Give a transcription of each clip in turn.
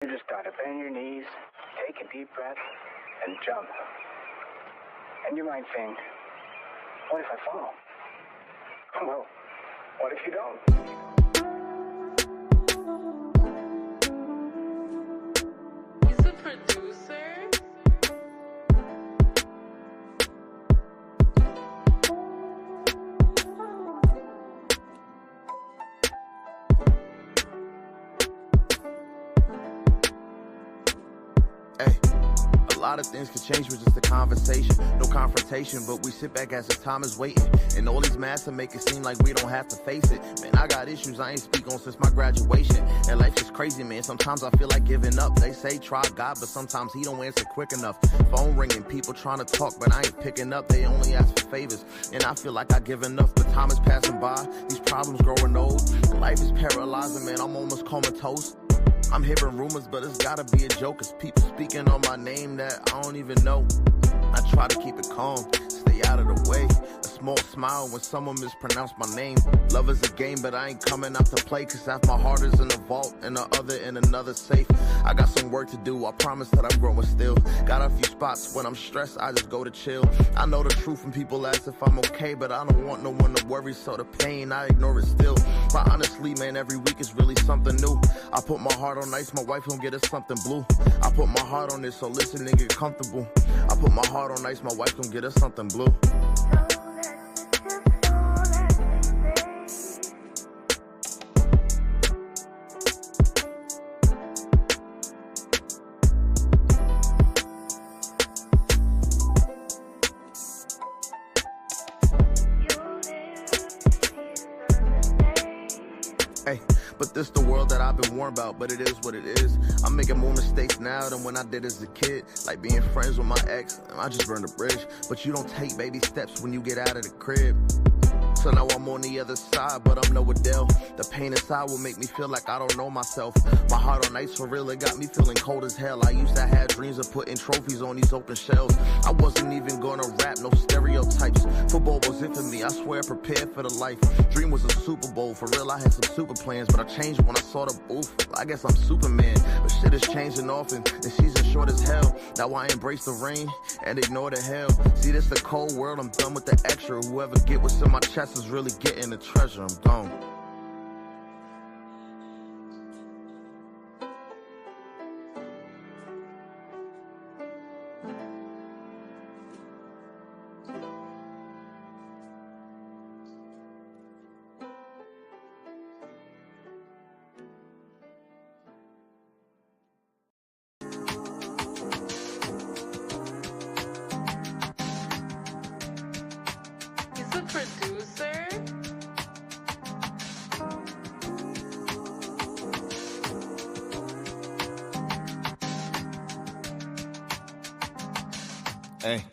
You just gotta bend your knees, take a deep breath, and jump. And you might think, what if I fall? Well, what if you don't? He's a producer. Hey, a lot of things could change with just a conversation. No confrontation, but we sit back as the time is waiting. And all these masks make it seem like we don't have to face it. Man, I got issues I ain't speak on since my graduation. And life is crazy, man. Sometimes I feel like giving up. They say try God, but sometimes he don't answer quick enough. Phone ringing, people trying to talk, but I ain't picking up. They only ask for favors. And I feel like I give enough, but time is passing by. These problems growing old. And life is paralyzing, man. I'm almost comatose. I'm hearing rumors, but it's gotta be a joke. It's people speaking on my name that I don't even know. I try to keep it calm, stay out of the way. A small smile when someone mispronounced my name. Love is a game, but I ain't coming out to play. Cause half my heart is in the vault and the other in another safe. I got some work to do, I promise that I'm growing still. Got a few spots when I'm stressed, I just go to chill. I know the truth when people ask if I'm okay, but I don't want no one to worry, so the pain, I ignore it still. But honestly, man, every week is really something new. I put my heart on ice, my wife gon' get us something blue. I put my heart on this, so listen and get comfortable. I put my heart on ice, my wife gon' get us something blue. Hey, but this the world that I've been warned about, but it is what it is. I'm making more mistakes now than when I did as a kid. Like being friends with my ex, I just burned a bridge. But you don't take baby steps when you get out of the crib. So now I'm on the other side, but I'm no Adele. The pain inside will make me feel like I don't know myself. My heart on ice for real, it got me feeling cold as hell. I used to have dreams of putting trophies on these open shelves. I wasn't even gonna rap, no stereotypes. Football was it for me, I swear I prepared for the life. Dream was a Super Bowl, for real I had some super plans. But I changed when I saw the booth, I guess I'm Superman. But shit is changing often, the season's short as hell. Now I embrace the rain and ignore the hell. See, this the cold world, I'm done with the extra. Whoever get what's in my chest is really getting the treasure, I'm gone. He's a producer. Hey.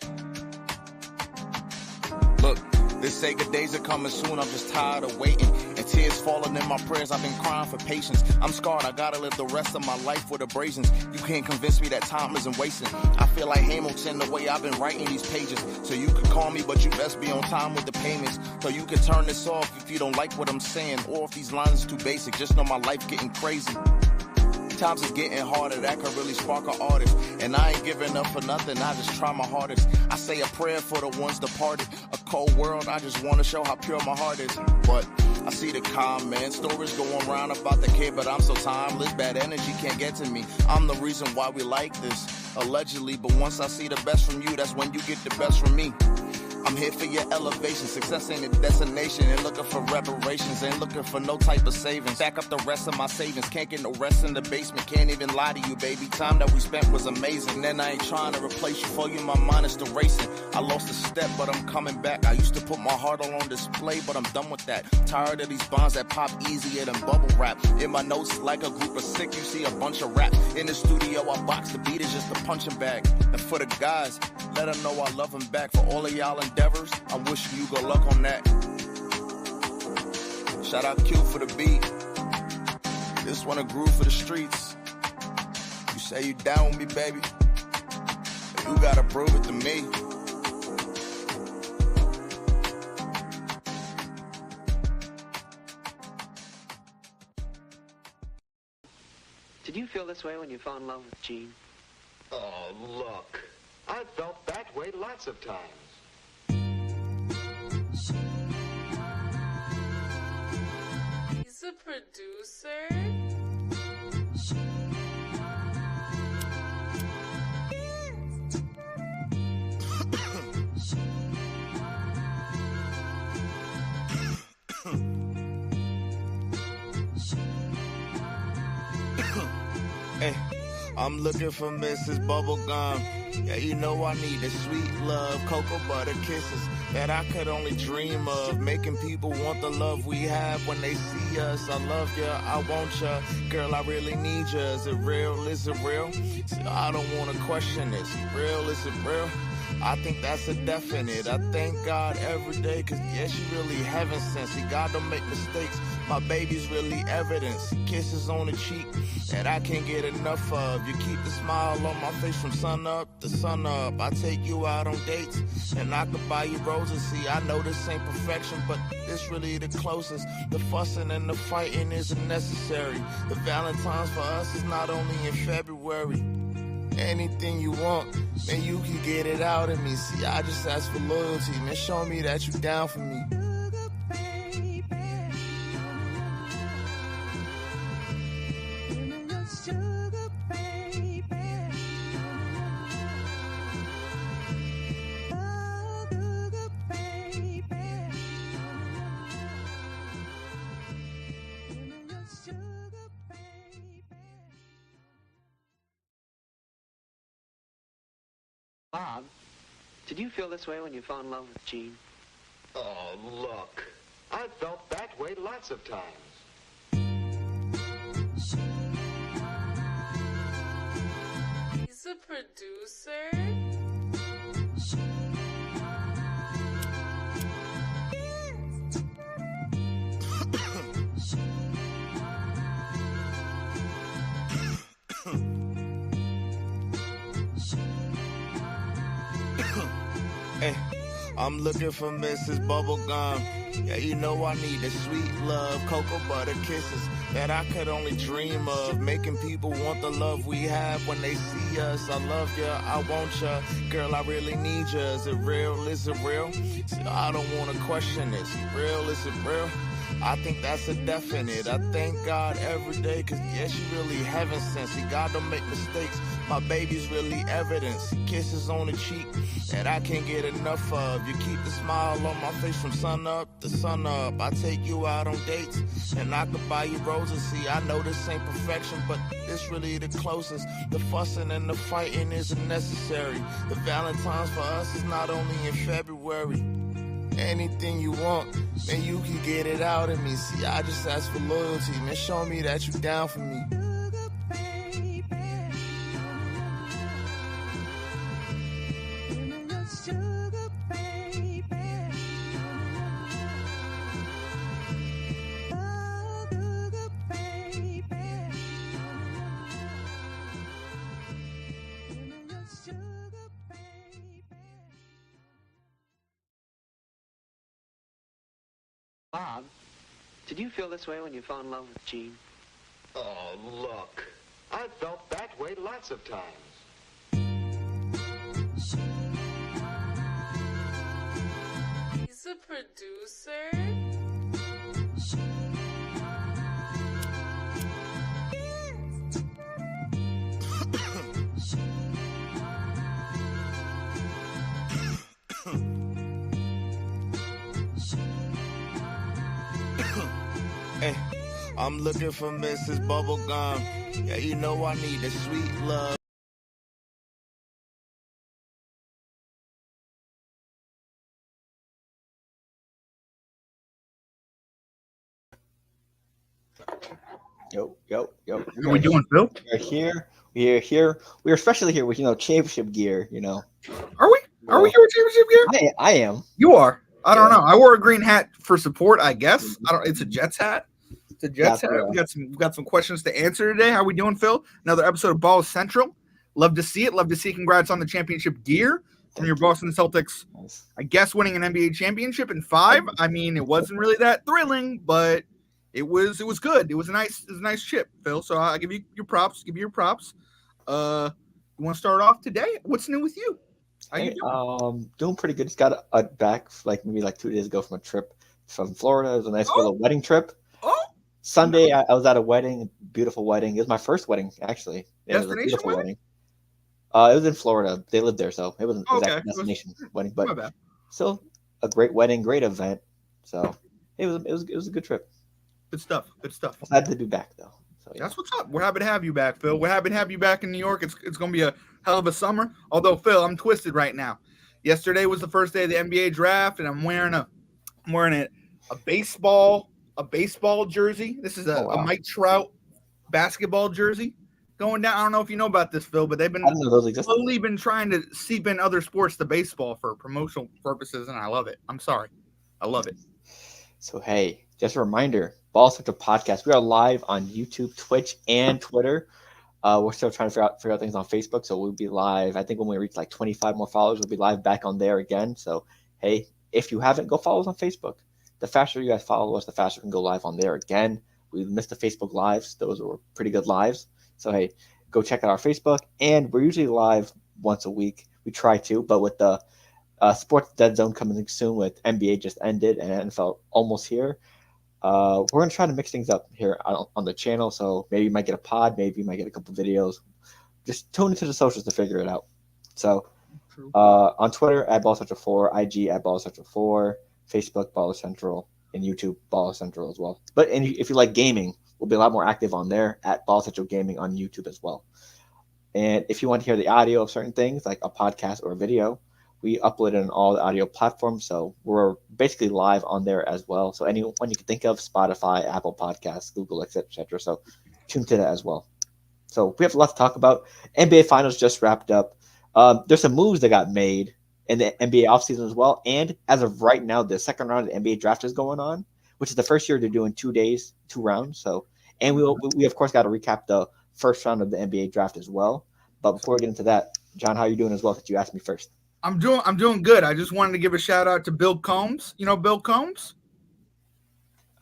Look, they say good days are coming soon, I'm just tired of waiting. And tears falling in my prayers, I've been crying for patience. I'm scarred, I gotta live the rest of my life with abrasions. You can't convince me that time isn't wasting. I feel like Hamilton the way I've been writing these pages. So you can call me, but you best be on time with the payments. So you can turn this off if you don't like what I'm saying. Or if these lines are too basic, just know my life getting crazy. Times is getting harder, that could really spark an artist. And I ain't giving up for nothing, I just try my hardest. I say a prayer for the ones departed. A cold world, I just want to show how pure my heart is. But I see the comments, stories going around about the kid, but I'm so timeless, bad energy can't get to me. I'm the reason why we like this, allegedly. But once I see the best from you, that's when you get the best from me. I'm here for your elevation, success ain't a destination. Ain't looking for reparations, ain't looking for no type of savings. Stack up the rest of my savings, can't get no rest in the basement. Can't even lie to you, baby, time that we spent was amazing. And I ain't trying to replace you, for you my mind is still racing. I lost a step, but I'm coming back. I used to put my heart all on display, but I'm done with that. Tired of these bonds that pop easier than bubble wrap. In my notes, like a group of sick, you see a bunch of rap. In the studio, I box the beat, is just a punching bag. And for the guys, let them know I love them back. For all of y'all endeavors, I'm wishing you good luck on that. Shout out Q for the beat. This one a groove for the streets. You say you down with me, baby, but you gotta prove it to me. Did you feel this way when you fell in love with Jean? Oh, look. I felt that way lots of times. He's a producer. Hey, I'm looking for Mrs. Bubblegum. Yeah, you know I need the sweet love, cocoa butter kisses that I could only dream of. Making people want the love we have when they see us. I love ya, I want ya, girl, I really need ya. Is it real? Is it real? See, I don't wanna question this. Real? Is it real? I think that's a definite. I thank God every day, cause yeah, she really heaven sent. See, God don't make mistakes. My baby's really evidence. Kisses on the cheek that I can't get enough of. You keep the smile on my face from sun up to sun up. I take you out on dates and I could buy you roses. See, I know this ain't perfection, but this really the closest. The fussing and the fighting isn't necessary. The Valentine's for us is not only in February. Anything you want, man, you can get it out of me. See, I just ask for loyalty, man. Show me that you down for me. Bob, did you feel this way when you fell in love with Jean? Oh, look. I felt that way lots of times. He's a producer. Hey, I'm looking for Mrs. Bubblegum. Yeah, you know I need the sweet love, cocoa butter kisses that I could only dream of. Making people want the love we have when they see us. I love ya, I want ya, girl, I really need ya. Is it real? Is it real? See, I don't wanna question this. Real? Is it real? I think that's a definite. I thank God every day, cause yeah, she really heaven sent. See, God don't make mistakes. My baby's really evidence. Kisses on the cheek that I can't get enough of. You keep the smile on my face from sun up to sun up. I take you out on dates and I could buy you roses. See, I know this ain't perfection, but this really the closest. The fussing and the fighting isn't necessary. The Valentine's for us is not only in February. Anything you want, man, you can get it out of me. See, I just ask for loyalty, man. Show me that you down for me. Bob, did you feel this way when you fell in love with Jean? Oh, look. I felt that way lots of times. He's a producer. Hey, I'm looking for Mrs. Bubblegum. Yeah, you know I need the sweet love. Yo. How we doing, Phil? We're here. We're here. We're especially here with, championship gear, Are we? Are we here with championship gear? I am. You are. I don't know. I wore a green hat for support, I guess. It's a Jets hat. It's a Jets hat. We got some questions to answer today. How we doing, Phil? Another episode of Ball Central. Love to see it. Love to see. Congrats on the championship gear from your Boston Celtics. I guess winning an NBA championship in 5. I mean, it wasn't really that thrilling, but it was good. It was a nice chip, Phil. So I give you your props. You want to start off today? What's new with you? How you doing? Doing pretty good. Just got back maybe 2 days ago from a trip from Florida. It was a nice little wedding trip. Oh, Sunday I was at a wedding, beautiful wedding. It was my first wedding actually. Yeah, it was a Destination beautiful wedding? It was in Florida. They lived there, so it wasn't Okay. exactly a destination wedding, My but bad. still a great wedding, great event. So it was a good trip. Good stuff. Glad to be back though. So yeah. That's what's up. We're happy to have you back, Phil. We're happy to have you back in New York. It's going to be a hell of a summer. Although, Phil, I'm twisted right now. Yesterday was the first day of the NBA draft, and I'm wearing a baseball jersey. This is a Mike Trout basketball jersey going down. I don't know if you know about this, Phil, but they've been slowly been trying to seep in other sports to baseball for promotional purposes, and I love it. I'm sorry. I love it. So, hey, just a reminder, Ball Central Podcast. We are live on YouTube, Twitch, and Twitter. We're still trying to figure out things on Facebook, so we'll be live. I think when we reach 25 more followers, we'll be live back on there again. So, hey, if you haven't, go follow us on Facebook. The faster you guys follow us, the faster we can go live on there again. We missed the Facebook lives. Those were pretty good lives. So, hey, go check out our Facebook. And we're usually live once a week. We try to, but with the Sports Dead Zone coming soon with NBA just ended and NFL almost here, we're going to try to mix things up here on the channel. So maybe you might get a pod, maybe you might get a couple videos. Just tune into the socials to figure it out. So on Twitter, @BallCentral4, IG @BallCentral4, Facebook, Ball Central, and YouTube, Ball Central as well. But if you like gaming, we'll be a lot more active on there @Ball Central Gaming on YouTube as well. And if you want to hear the audio of certain things, like a podcast or a video, we upload it on all the audio platforms, so we're basically live on there as well. So anyone you can think of, Spotify, Apple Podcasts, Google, etc. So tune to that as well. So we have a lot to talk about. NBA Finals just wrapped up. There's some moves that got made in the NBA offseason as well. And as of right now, the second round of the NBA draft is going on, which is the first year they're doing 2 days, 2 rounds. So, and we of course got to recap the first round of the NBA draft as well. But before we get into that, John, how are you doing as well? Since you asked me first. I'm doing good. I just wanted to give a shout out to Bill Combs. You know Bill Combs?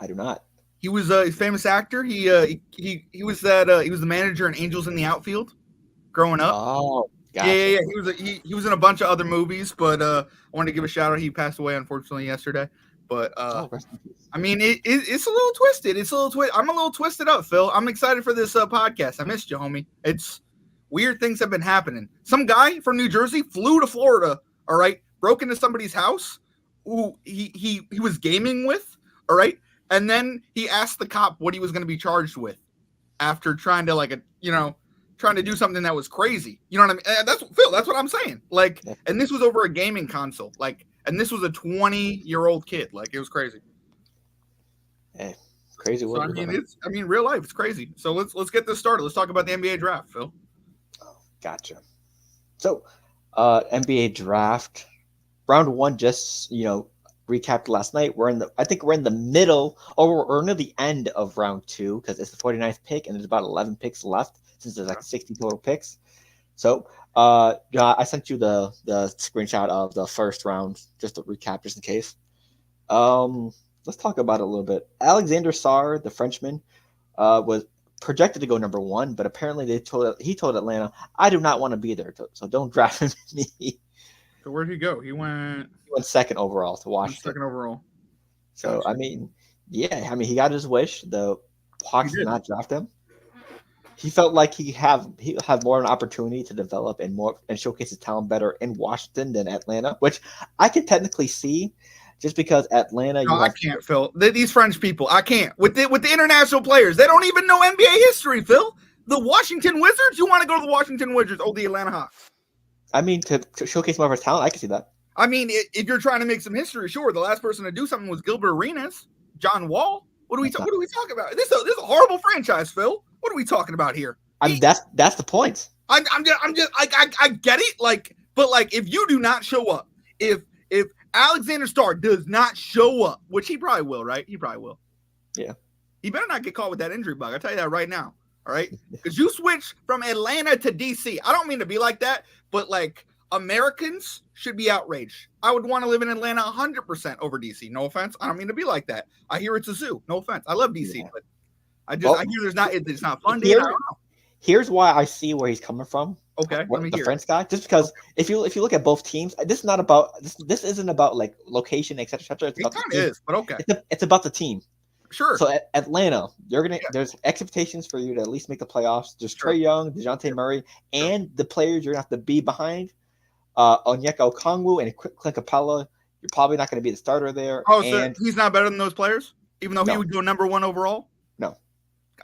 I do not. He was a famous actor. He was the manager in Angels in the Outfield growing up. Oh, gotcha. Yeah. He was in a bunch of other movies, but I wanted to give a shout out. He passed away unfortunately yesterday. But I mean, it's a little twisted. I'm a little twisted up, Phil. I'm excited for this podcast. I missed you, homie. It's weird things have been happening. Some guy from New Jersey flew to Florida, all right, broke into somebody's house who he was gaming with, all right, and then he asked the cop what he was going to be charged with after trying to do something that was crazy. You know what I mean? That's Phil. That's what I'm saying. And this was over a gaming console. And this was a 20-year-old kid. It was crazy. Hey, crazy. So, real life. It's crazy. So let's get this started. Let's talk about the NBA draft, Phil. Gotcha. So, NBA draft round 1 just recapped last night. I think we're in the middle or near the end of round 2 because it's the 49th pick and there's about 11 picks left since there's 60 total picks. So, I sent you the screenshot of the first round just to recap, just in case. Let's talk about it a little bit. Alexander Sarr, the Frenchman, was projected to go number 1, but apparently he told Atlanta, "I do not want to be there, so don't draft me." So where'd he go? He went second overall to Washington. Second overall. So Gotcha. He got his wish. The Hawks did not draft him. He felt like he had more of an opportunity to develop and showcase his talent better in Washington than Atlanta, which I can technically see. Just because Atlanta, I can't, Phil. These French people, I can't. With the international players, they don't even know NBA history, Phil. The Washington Wizards, you want to go to the Washington Wizards? Oh, the Atlanta Hawks. I mean, to showcase more of his talent, I can see that. I mean, if you're trying to make some history, sure. The last person to do something was Gilbert Arenas, John Wall. What are we talking about? This is a horrible franchise, Phil. What are we talking about here? That's the point. I get it. But if you do not show up, if Alexander Starr does not show up, which he probably will, right? He probably will. Yeah. He better not get caught with that injury bug. I'll tell you that right now. All right. Because you switch from Atlanta to DC. I don't mean to be like that, but Americans should be outraged. I would want to live in Atlanta 100% over DC. No offense. I don't mean to be like that. I hear it's a zoo. No offense. I love DC, but I hear it's not fun. I don't know. Here's why I see where he's coming from. Okay, let me the hear French guy. Just because if you look at both teams, this is not about this isn't about like location, etc. etc. It kind of is, but okay. It's about the team. Sure. So Atlanta, there's expectations for you to at least make the playoffs. There's Trae Young, DeJounte Murray, and the players you're gonna have to be behind. Onyeka Okongwu and Clint Capella. You're probably not going to be the starter there. Oh, so he's not better than those players, even though he would go number 1 overall. No.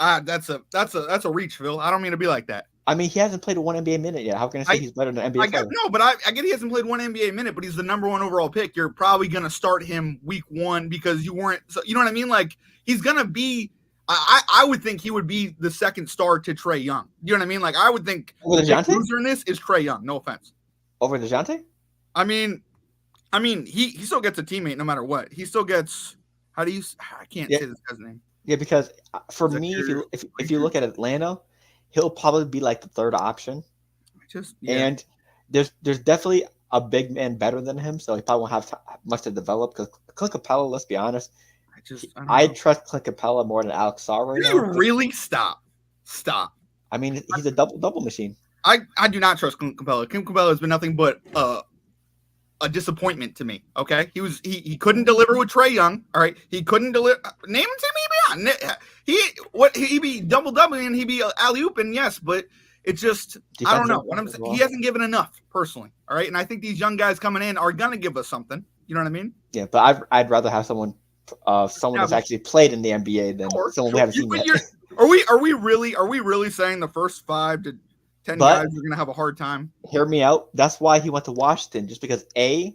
That's a reach, Phil. I don't mean to be like that. I mean, he hasn't played a 1 NBA minute yet. How can I say he's better than an NBA player? No, but I get he hasn't played 1 NBA minute, but he's the number 1 overall pick. You're probably going to start him week 1 because you weren't. So you know what I mean? Like he's going to be. I would think he would be the second star to Trae Young. You know what I mean? Like I would think the loser in this is Trae Young. No offense. Over DeJounte? I mean, he still gets a teammate no matter what. He still gets. I can't say this guy's name. Yeah, because for me, if you look at Atlanta, he'll probably be like the third option. And there's definitely a big man better than him, so he probably won't have much to develop. Because Clint Capella, let's be honest, I trust Clint Capella more than Alex Sarr right now. You really stop. I mean, he's a double machine. I do not trust Clint Capella. Clint Capella has been nothing but a disappointment to me. Okay, he couldn't deliver with Trae Young. All right, he couldn't deliver. Name him to me. He be double-doubling and he be alley-ooping. Yes, but it's just I don't know. What I'm saying, he hasn't given enough personally. All right, and I think these young guys coming in are gonna give us something. You know what I mean? Yeah, but I'd rather have someone that's actually played in the NBA than someone we haven't seen yet. Are we really saying the first 5 to 10 guys are going to have a hard time? Hear me out. That's why he went to Washington, just because he's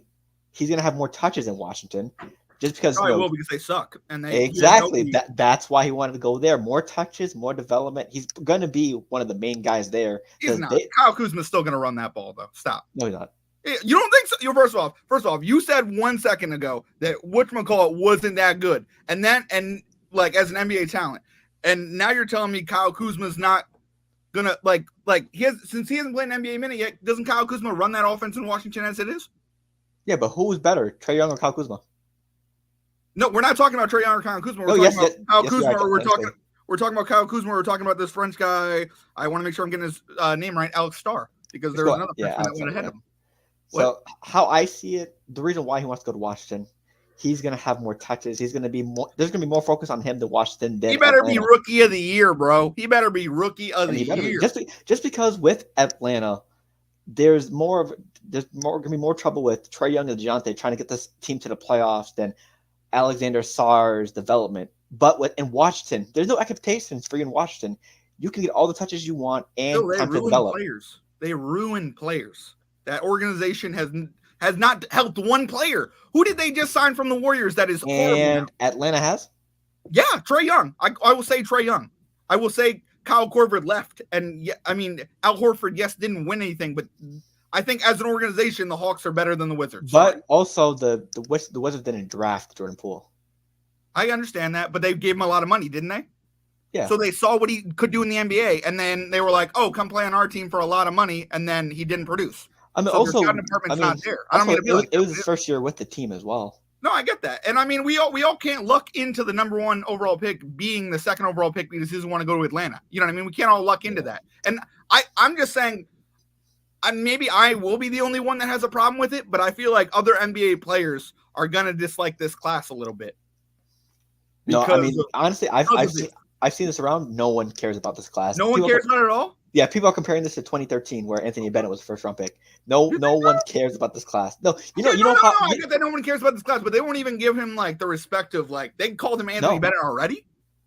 going to have more touches in Washington. Just because because they suck. Exactly. That's why he wanted to go there. More touches, more development. He's going to be one of the main guys there. He's not. Kyle Kuzma's still going to run that ball, though. Stop. No, he's not. You don't think so? First off, you said 1 second ago that whatchamacallit wasn't that good, and like as an NBA talent, and now you're telling me Kyle Kuzma's not gonna since he hasn't played an NBA minute yet. Doesn't Kyle Kuzma run that offense in Washington as it is? Yeah, but who's better, Trae Young or Kyle Kuzma? No, we're not talking about Trae Young or Kyle Kuzma. We're talking about Kyle Kuzma. We're talking about Kyle Kuzma. We're talking about this French guy. I want to make sure I'm getting his name right, Alex Starr, because there was another person that went ahead of him. So how I see it, the reason why he wants to go to Washington, he's going to have more touches. He's going to be more. There's going to be more focus on him than Washington. He better be rookie of the year, bro. He better be rookie of the year. Just because with Atlanta, there's going to be more trouble with Trae Young and DeJounte trying to get this team to the playoffs than Alexander Sarr's development. But in Washington, there's no expectations for you in Washington. You can get all the touches you want and time to develop. They ruin players. That organization has not helped one player. Who did they just sign from the Warriors that is horrible? And Atlanta has? Yeah, Trae Young. I will say Trae Young. I will say Kyle Korver left. And Al Horford, yes, didn't win anything, but I think as an organization, the Hawks are better than the Wizards. But also the Wizards didn't draft Jordan Poole. I understand that, but they gave him a lot of money, didn't they? Yeah. So they saw what he could do in the NBA, and then they were like, "Oh, come play on our team for a lot of money," and then he didn't produce. I mean, so not there. I don't mean to be it was his first year with the team as well. No, I get that, and I mean, we all can't luck into the number 1 overall pick being the second overall pick because he doesn't want to go to Atlanta. You know what I mean? We can't all luck into that. And I'm just saying, maybe I will be the only one that has a problem with it, but I feel like other NBA players are gonna dislike this class a little bit. No, I mean, honestly, I've seen this around. No one cares about this class. No one cares about it at all? Yeah, people are comparing this to 2013 where Anthony Bennett was the first round pick. No one cares about this class. No, I get that no one cares about this class, but they won't even give him like the respect of they called him Anthony Bennett already?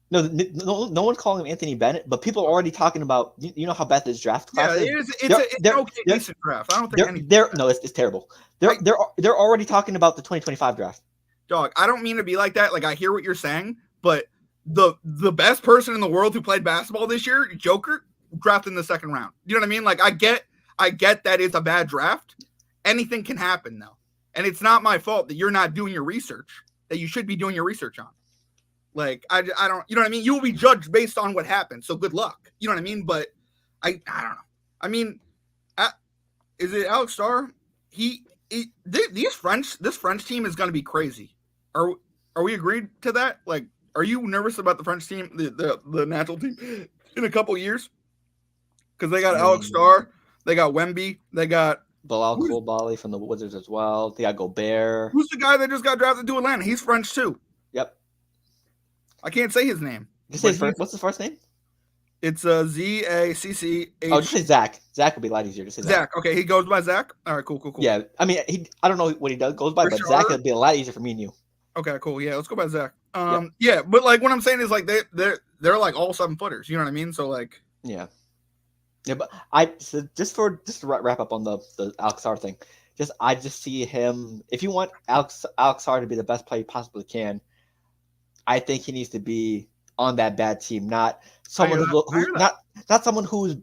No one's calling him Anthony Bennett, but people are already talking about you know how bad this draft class is? It's an okay decent draft. I don't think it's terrible. They're already talking about the 2025 draft. Dog, I don't mean to be like that. Like I hear what you're saying, but the best person in the world who played basketball this year, Joker, drafted in the second round. You know what I mean? Like I get that it's a bad draft. Anything can happen though. And it's not my fault that you're not doing your research that you should be doing your research on. Like I don't, you know what I mean? You will be judged based on what happened. So good luck. You know what I mean? But I don't know. I mean, is it Alex Starr? this French team is going to be crazy. Are we agreed to that? Like, are you nervous about the French team, the national team, in a couple years? Because they got Alex Starr, they got Wemby, they got Bilal Koulibaly from the Wizards as well. They got Gobert. Who's the guy that just got drafted to Atlanta? He's French too. Yep. I can't say his name. What's his first name? It's Zacch. Oh, just say Zach. Zach would be a lot easier. Just say Zach. Okay, he goes by Zach. All right, cool. Yeah, I mean, I don't know what he goes by, but Zach would be a lot easier for me and you. Okay, cool. Yeah, let's go by Zach. Yeah, but like what I'm saying is like they're like all 7-footers. You know what I mean? So like, yeah, but just to wrap up on the Alex Sarr thing, I just see him. If you want Alex Sarr to be the best player you possibly can, I think he needs to be on that bad team, not someone not someone whose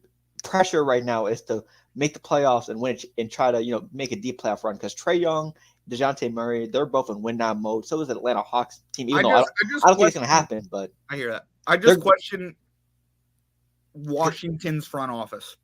pressure right now is to make the playoffs and win and try to make a deep playoff run. Because Trae Young, DeJounte Murray, they're both in win now mode. So is the Atlanta Hawks team. Even though I don't think it's gonna happen, but I hear that. I just question Washington's front office.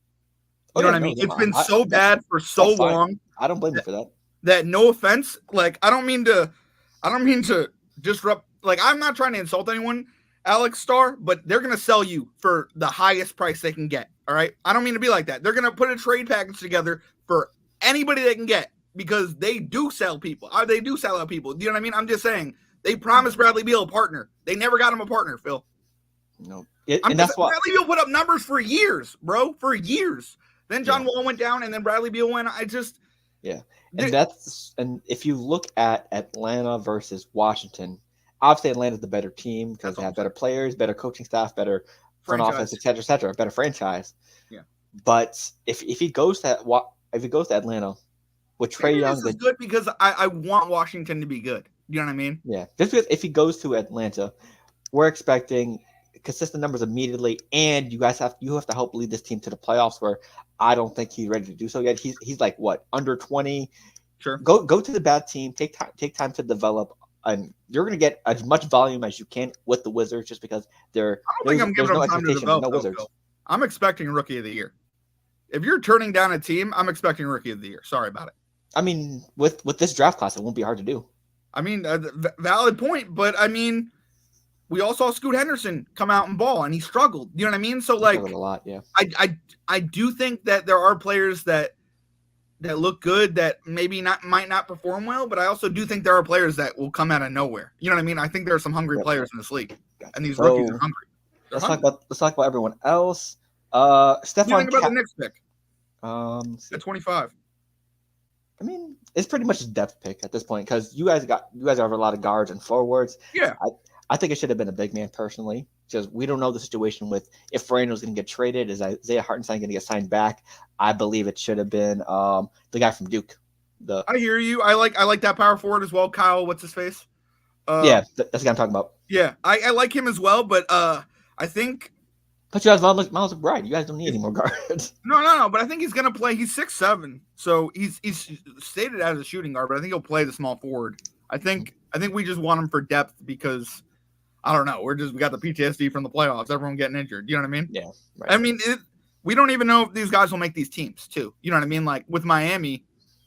You know what I mean? It's been so bad for so long. I don't blame you for that. That no offense, like I don't mean to disrupt. Like I'm not trying to insult anyone, Alex Starr, but they're gonna sell you for the highest price they can get. All right, I don't mean to be like that. They're gonna put a trade package together for anybody they can get because they do sell people. They do sell out people. Do you know what I mean? I'm just saying they promised Bradley Beal a partner. They never got him a partner, Phil. No, that's why Bradley Beal put up numbers for years, bro, for years. Then John Wall went down, and then Bradley Beal went. And if you look at Atlanta versus Washington, obviously Atlanta's the better team because they have better players, better coaching staff, better front office, et cetera, better franchise. Yeah. But if he goes to Atlanta with Trae Young, this is good because I want Washington to be good. You know what I mean? Yeah. Just because if he goes to Atlanta, we're expecting consistent numbers immediately, and you have to help lead this team to the playoffs. Where I don't think he's ready to do so yet. He's like what, under 20? Sure. Go to the bad team. Take time to develop, and you're going to get as much volume as you can with the Wizards, just because I don't think I'm giving them time to develop. Wizards. I'm expecting Rookie of the Year. If you're turning down a team, I'm expecting Rookie of the Year. Sorry about it. I mean, with this draft class, it won't be hard to do. I mean, valid point, but I mean, we all saw Scoot Henderson come out and ball, and he struggled. You know what I mean? So, like, a lot, yeah. I do think that there are players that look good that maybe might not perform well, but I also do think there are players that will come out of nowhere. You know what I mean? I think there are some hungry players in this league, and these rookies are hungry. Let's talk about everyone else. Stephon. You think about the next pick? At 25. I mean, it's pretty much a depth pick at this point because you guys have a lot of guards and forwards. Yeah. I think it should have been a big man personally, because we don't know the situation with if Randall's going to get traded. Is Isaiah Hartenstein going to get signed back? I believe it should have been the guy from Duke. I hear you. I like that power forward as well. Kyle, what's his face? That's the guy I'm talking about. Yeah, I like him as well, but I think. But you have Miles McBride. You guys don't need any more guards. No. But I think he's going to play. He's 6'7", so he's stated as a shooting guard, but I think he'll play the small forward. I think we just want him for depth because I don't know. We got the PTSD from the playoffs. Everyone getting injured. You know what I mean? Yeah. Right. I mean, we don't even know if these guys will make these teams too. You know what I mean? Like with Miami,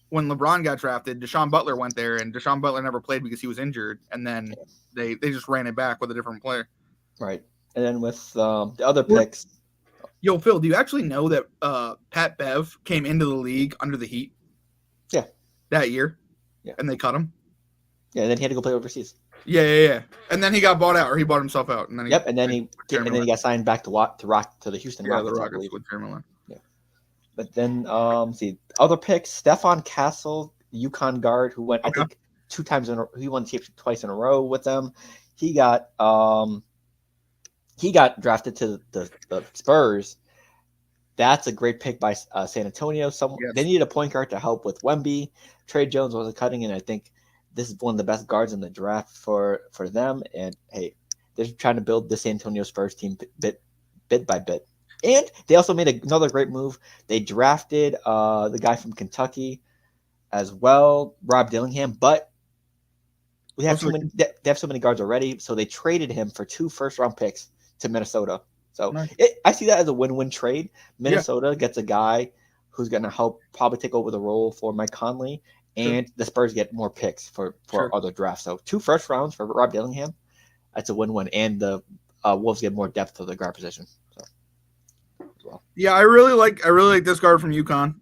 when LeBron got drafted, Deshaun Butler went there, and Deshaun Butler never played because he was injured, and then they just ran it back with a different player. Right. And then with the other picks. Yo, Phil, do you actually know that Pat Bev came into the league under the Heat? Yeah. That year? Yeah. And they cut him? Yeah, and then he had to go play overseas. Yeah. And then he got bought out, or he bought himself out. And then he got signed back to the Houston Rockets. The Rockets with Chamberlain. Yeah. But then other picks, Stephon Castle, UConn guard, who went I think 2 times in a row. He won the championship twice in a row with them. He got drafted to the Spurs. That's a great pick by San Antonio. They needed a point guard to help with Wemby. Trey Jones wasn't cutting it. I think this is one of the best guards in the draft for them. And hey, they're trying to build the San Antonio Spurs team bit by bit. And they also made another great move. They drafted the guy from Kentucky as well, Rob Dillingham. But they have so many guards already, so they traded him for 2 first-round picks to Minnesota. So I see that as a win-win trade. Minnesota gets a guy who's going to help probably take over the role for Mike Conley, and the Spurs get more picks for other drafts. So 2 first rounds for Rob Dillingham. That's a win-win, and the Wolves get more depth to the guard position. So, as well. Yeah, I really like this guard from UConn.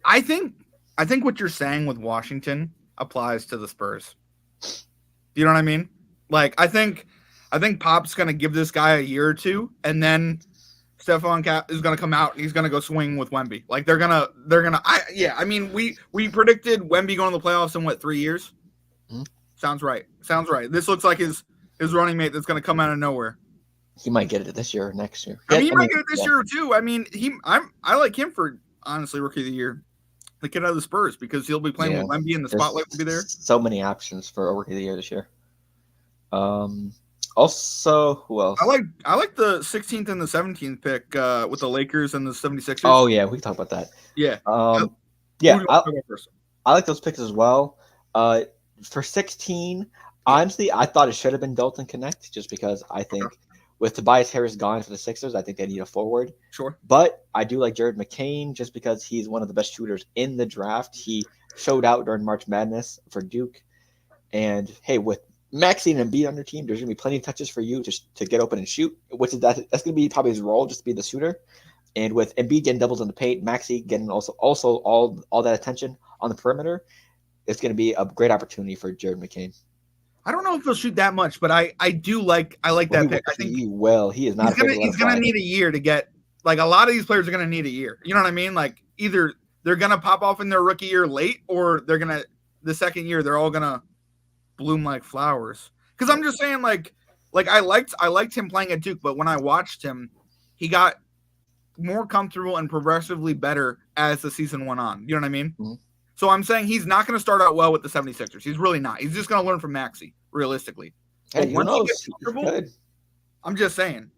I think what you're saying with Washington applies to the Spurs. Do you know what I mean? Like, I think Pop's gonna give this guy a year or two, and then Stephon Cap is gonna come out and he's gonna go swing with Wemby. Like they're gonna. I mean, we predicted Wemby going to the playoffs in what, 3 years? Mm-hmm. Sounds right. This looks like his running mate that's gonna come out of nowhere. He might get it this year or next year. He might get it this year too. I mean, I like him for honestly rookie of the year. The kid out of the Spurs, because he'll be playing with Wemby and the spotlight will be there. So many options for a rookie of the year this year. Also, who else? I like the 16th and the 17th pick with the Lakers and the 76ers. Oh yeah, we can talk about that. Yeah. I like those picks as well. For 16, honestly, I thought it should have been Dalton Connect, just because I think with Tobias Harris gone for the Sixers, I think they need a forward. Sure. But I do like Jared McCain just because he's one of the best shooters in the draft. He showed out during March Madness for Duke. And hey, with Maxey and Embiid on your team, there's going to be plenty of touches for you to get open and shoot, which is that's going to be probably his role, just to be the shooter. And with Embiid getting doubles in the paint, Maxey getting also all that attention on the perimeter, it's going to be a great opportunity for Jared McCain. I don't know if he'll shoot that much, but I like that pick. I think he will. He is not. He's gonna need a year to get, like, a lot of these players are gonna need a year. You know what I mean? Like, either they're gonna pop off in their rookie year late, or they're gonna the second year they're all gonna bloom like flowers. Because I'm just saying, like I liked him playing at Duke, but when I watched him, he got more comfortable and progressively better as the season went on. You know what I mean? Mm-hmm. So I'm saying he's not going to start out well with the 76ers. He's really not. He's just going to learn from Maxey, realistically. Hey, once he gets comfortable, I'm just saying.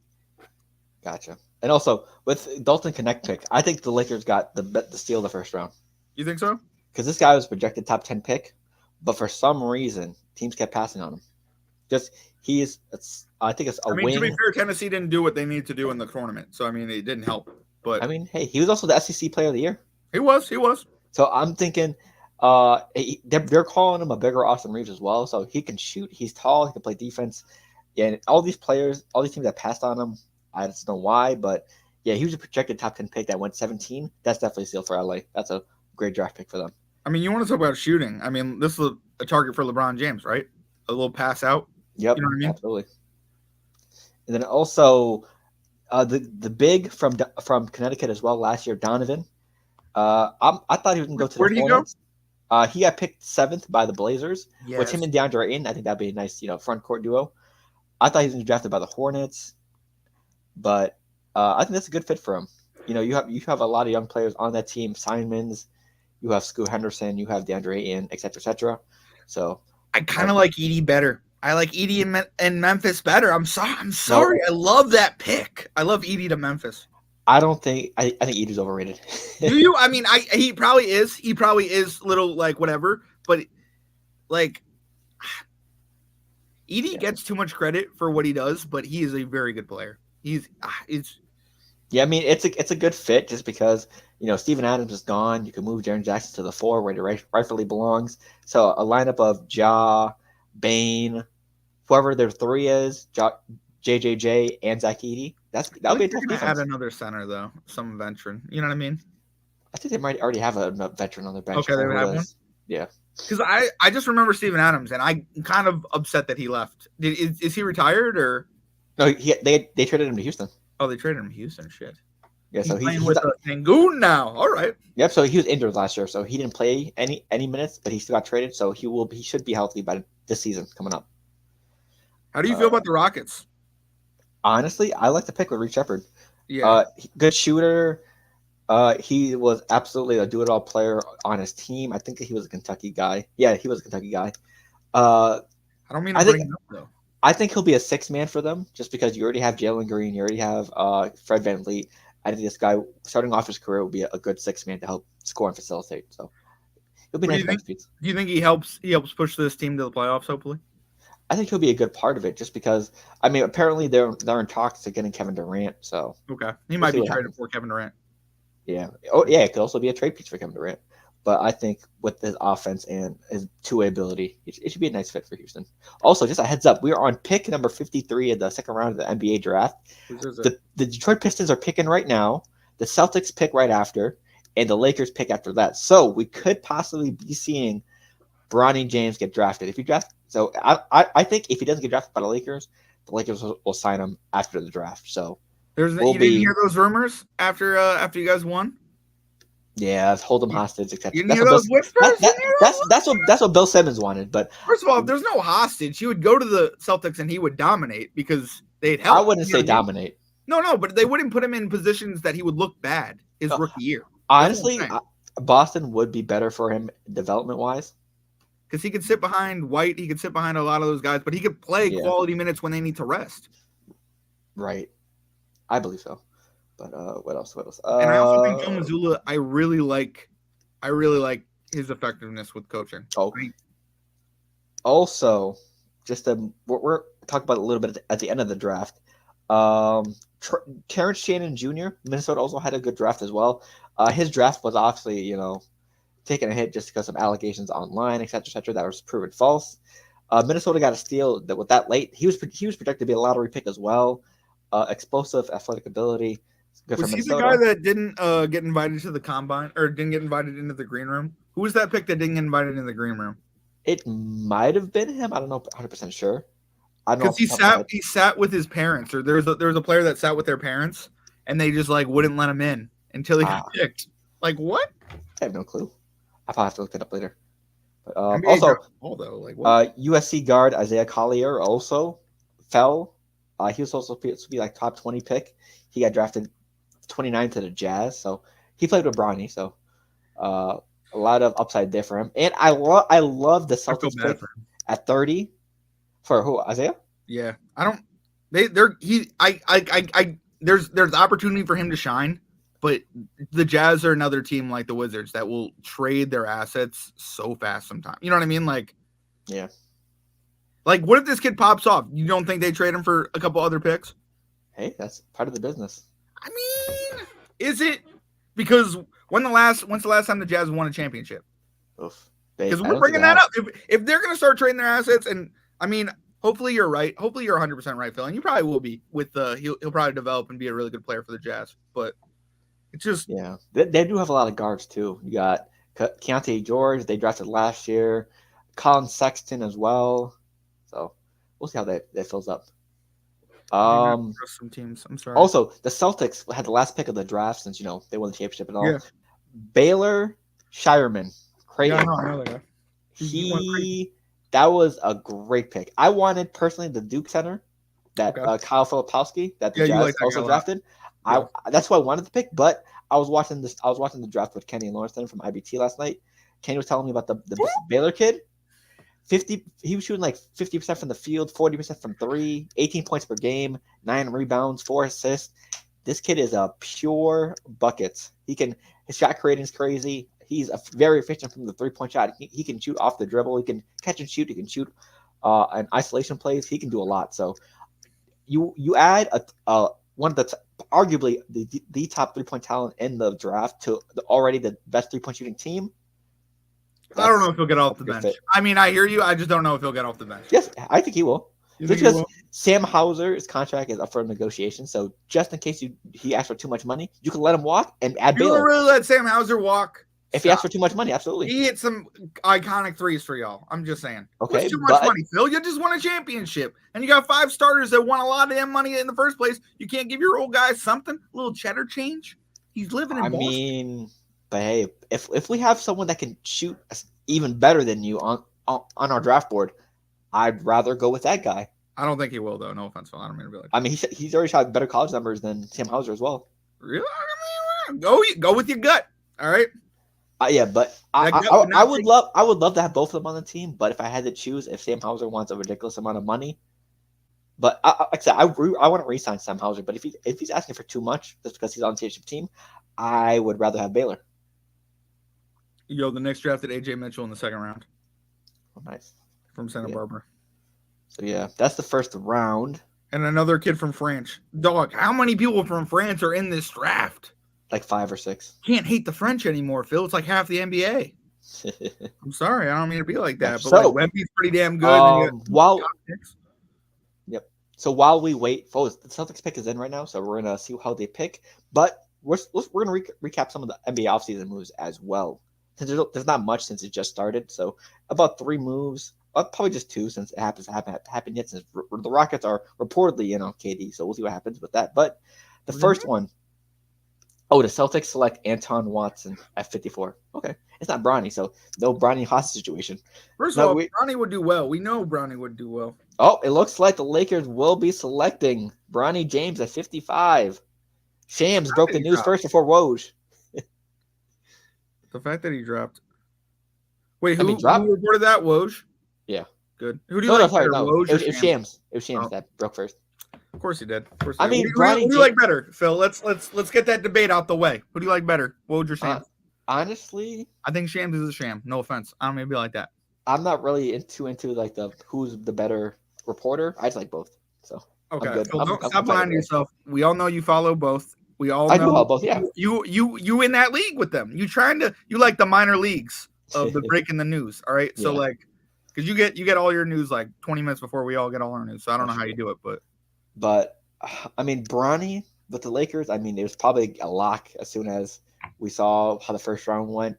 Gotcha. And also, with Dalton Connect pick, I think the Lakers got the steal the first round. You think so? Because this guy was projected top 10 pick, but for some reason, teams kept passing on him. I think it's a win. To be fair, Tennessee didn't do what they needed to do in the tournament. So, I mean, it didn't help. But I mean, hey, he was also the SEC Player of the Year. He was. So I'm thinking they're calling him a bigger Austin Reeves as well. So he can shoot. He's tall. He can play defense. And all these players, all these teams that passed on him, I don't know why. But, yeah, he was a projected top 10 pick that went 17. That's definitely a steal for LA. That's a great draft pick for them. I mean, you want to talk about shooting. I mean, this is a target for LeBron James, right? A little pass out. Yep, you know what I mean? Absolutely. And then also the big from Connecticut as well last year, Donovan. I thought he was going to go to the Hornets. Where did he go? He got picked 7th by the Blazers. Yes. With him and DeAndre Ayton, I think that'd be a nice, front court duo. I thought he was going to be drafted by the Hornets, but I think that's a good fit for him. You have a lot of young players on that team. Simons, you have Scoot Henderson, you have DeAndre Ayton, et cetera, et cetera. So I kind of like Edey better. I like Edey in Memphis better. I'm sorry. I love that pick. I love Edey to Memphis. I think Edey's overrated. Do you? I mean, he probably is. He probably is little, like, whatever. But, like, Edey gets too much credit for what he does, but he is a very good player. Yeah, I mean, it's a good fit just because, Steven Adams is gone. You can move Jaren Jackson to the 4 where he rightfully belongs. So a lineup of Ja, Bane, whoever their 3 is, JJJ, and Zach Edey. That'll be a tough defense. Add another center, though, some veteran. You know what I mean? I think they might already have a veteran on their bench. Okay, they would have one? Yeah. Because I just remember Steven Adams, and I'm kind of upset that he left. Is he retired, or? No, they traded him to Houston. Oh, they traded him to Houston. Shit. Yeah, so he's playing with Tangoon now. All right. Yep. So he was injured last year, so he didn't play any minutes, but he still got traded. So he should be healthy by this season coming up. How do you feel about the Rockets? Honestly, I like the pick with Reed Shepherd. Yeah. Good shooter. He was absolutely a do-it-all player on his team. I think he was a Kentucky guy. Yeah, he was a Kentucky guy. I don't mean to bring him up, though. I think he'll be a 6th man for them just because you already have Jalen Green. You already have Fred VanVleet. I think this guy, starting off his career, will be a good 6th man to help score and facilitate. So he'll be nice. Do you think he helps push this team to the playoffs, hopefully? I think he'll be a good part of it just because, I mean, apparently they're in talks to getting Kevin Durant. So okay. He might be traded for Kevin Durant. Yeah. Oh, yeah. It could also be a trade piece for Kevin Durant. But I think with his offense and his two-way ability, it should be a nice fit for Houston. Also, just a heads up, we are on pick number 53 of the second round of the NBA draft. The Detroit Pistons are picking right now. The Celtics pick right after, and the Lakers pick after that. So we could possibly be seeing Bronny James get drafted. If you draft, so I think if he doesn't get drafted by the Lakers will sign him after the draft. So you didn't hear those rumors after you guys won? Yeah, hold him hostage, etc. You hear those whispers? That's what Bill Simmons wanted. But first of all, if there's no hostage, he would go to the Celtics and he would dominate because they'd help. I wouldn't say dominate. No, but they wouldn't put him in positions that he would look bad his rookie year. Honestly, Boston would be better for him development-wise. Because he could sit behind White, he could sit behind a lot of those guys, but he could play quality minutes when they need to rest. Right. I believe so. But what else? And I also think Joe Mazzulla, I really like his effectiveness with coaching. Oh. Also, we're talking about a little bit at the end of the draft. Terrence Shannon Jr., Minnesota also had a good draft as well. His draft was obviously, taking a hit just because of allegations online, et cetera, that was proven false. Minnesota got a steal with that late. He was projected to be a lottery pick as well. Explosive, athletic ability. Was he the guy that didn't get invited to the combine or didn't get invited into the green room? Who was that pick that didn't get invited into the green room? It might have been him. I don't know 100% sure. Because he sat with his parents, or there was a player that sat with their parents, and they just wouldn't let him in until he got picked. Like what? I have no clue. I'll probably have to look it up later. But also, USC guard Isaiah Collier also fell. He was also supposed to be top 20 pick. He got drafted 29 to the Jazz, so he played with Bronny. So a lot of upside there for him. And I love the Celtics pick at 30 for who, Isaiah? Yeah, I don't. There's opportunity for him to shine, but the Jazz are another team like the Wizards that will trade their assets so fast sometimes. You know what I mean? Yeah. What if this kid pops off? You don't think they trade him for a couple other picks? Hey, that's part of the business. I mean, is it? Because when's the last time the Jazz won a championship? Because we're bringing that up. If they're going to start trading their assets, and I mean, hopefully you're right. Hopefully you're 100% right, Phil, and you probably will be. With he'll probably develop and be a really good player for the Jazz. But it's just they do have a lot of guards too. You got Keontae George. They drafted last year. Colin Sexton as well. So we'll see how that fills up. Some teams. I'm sorry. Also, the Celtics had the last pick of the draft since they won the championship and all. Yeah. Baylor Shireman, Creighton. Yeah, I know that guy. That was a great pick. I wanted personally the Duke center, that Kyle Filipowski that the Jazz also drafted. Yeah. That's who I wanted to pick, but I was watching the draft with Kenny Lawrence from IBT last night. Kenny was telling me about the Baylor kid. He was shooting 50% from the field, 40% from three, 18 points per game, 9 rebounds, 4 assists. This kid is a pure bucket. His shot creating is crazy. He's very efficient from the 3-point shot. He can shoot off the dribble. He can catch and shoot. He can shoot an isolation plays. He can do a lot. So you add one of the arguably the top 3-point talent in the draft to already the best 3-point shooting team. I don't know if he'll get off the bench. I mean, I hear you. I just don't know if he'll get off the bench. Yes, I think he will. Because Sam Hauser's contract is up for negotiation, so just in case he asks for too much money, you can let him walk and add Baylor. You really let Sam Hauser walk? If he asks for too much money, absolutely. He hit some iconic threes for y'all. I'm just saying. Okay, what's too much money, Phil? You just won a championship, and you got 5 starters that won a lot of damn money in the first place. You can't give your old guy something, a little cheddar change? He's living in Boston. I mean, but hey, if we have someone that can shoot even better than you on our draft board, I'd rather go with that guy. I don't think he will, though. No offense, Phil. I don't mean to be like. I mean, he's already shot better college numbers than Sam Hauser as well. Really? I mean, go with your gut. All right. Yeah, but I would love to have both of them on the team. But if I had to choose, if Sam Hauser wants a ridiculous amount of money, but like I said, I want to re-sign Sam Hauser. But if he's asking for too much just because he's on the championship team, I would rather have Baylor. Yo, the Knicks drafted AJ Mitchell in the 2nd round. Oh, nice. From Santa Barbara. So yeah, that's the first round. And another kid from France. Dog, how many people from France are in this draft? Like 5 or 6. Can't hate the French anymore, Phil. It's like half the NBA. I'm sorry, I don't mean to be like that, but So, like Wemby's pretty damn good. And you got top picks. Yep. So while we wait, folks, the Celtics pick is in right now, so we're gonna see how they pick. But we're gonna recap some of the NBA offseason moves as well, since there's not much since it just started. So about 3 moves, probably just 2 since it happened yet. Since the Rockets are reportedly in on KD, so we'll see what happens with that. But the first one. Oh, the Celtics select Anton Watson at 54. Okay. It's not Bronny, so no Bronny hostage situation. First of all, Bronny would do well. We know Bronny would do well. Oh, it looks like the Lakers will be selecting Bronny James at 55. Shams broke the news first before Woj. The fact that he dropped. Wait, who reported that? Woj? Yeah. Good. Who do you like better, Woj or Shams? It was Shams that broke first. Of course he did. Who do you like better, Phil? Let's get that debate out the way. Who do you like better, Woj or Shams? Honestly, I think Shams is a sham. No offense. I don't mean to be like that. I'm not really into like the who's the better reporter. I just like both. So okay, Phil, don't stop lying to yourself. We all know you follow both. We all know I do follow both. Yeah, you in that league with them. You like the minor leagues of the breaking the news. All right, so like, because you get all your news like 20 minutes before we all get all our news. So I don't know how you do it, but I mean, Bronny with the Lakers, I mean, it was probably a lock as soon as we saw how the first round went.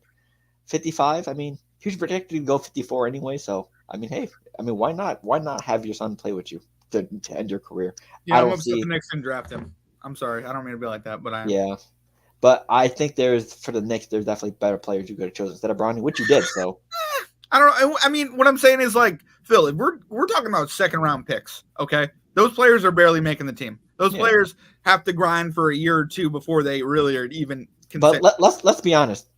55, I mean, he was projected to go 54 anyway. So, I mean, hey, why not? Why not have your son play with you to end your career? Yeah, I'm upset the Knicks didn't draft him. I'm sorry. I don't mean to be like that, but I am. Yeah. But I think for the Knicks, there's definitely better players you could have chosen instead of Bronny, which you did. So, I don't know. I mean, what I'm saying is like, Phil, if we're talking about second round picks, okay? Those players are barely making the team. Those players have to grind for a year or two before they really are even considered. But let's be honest.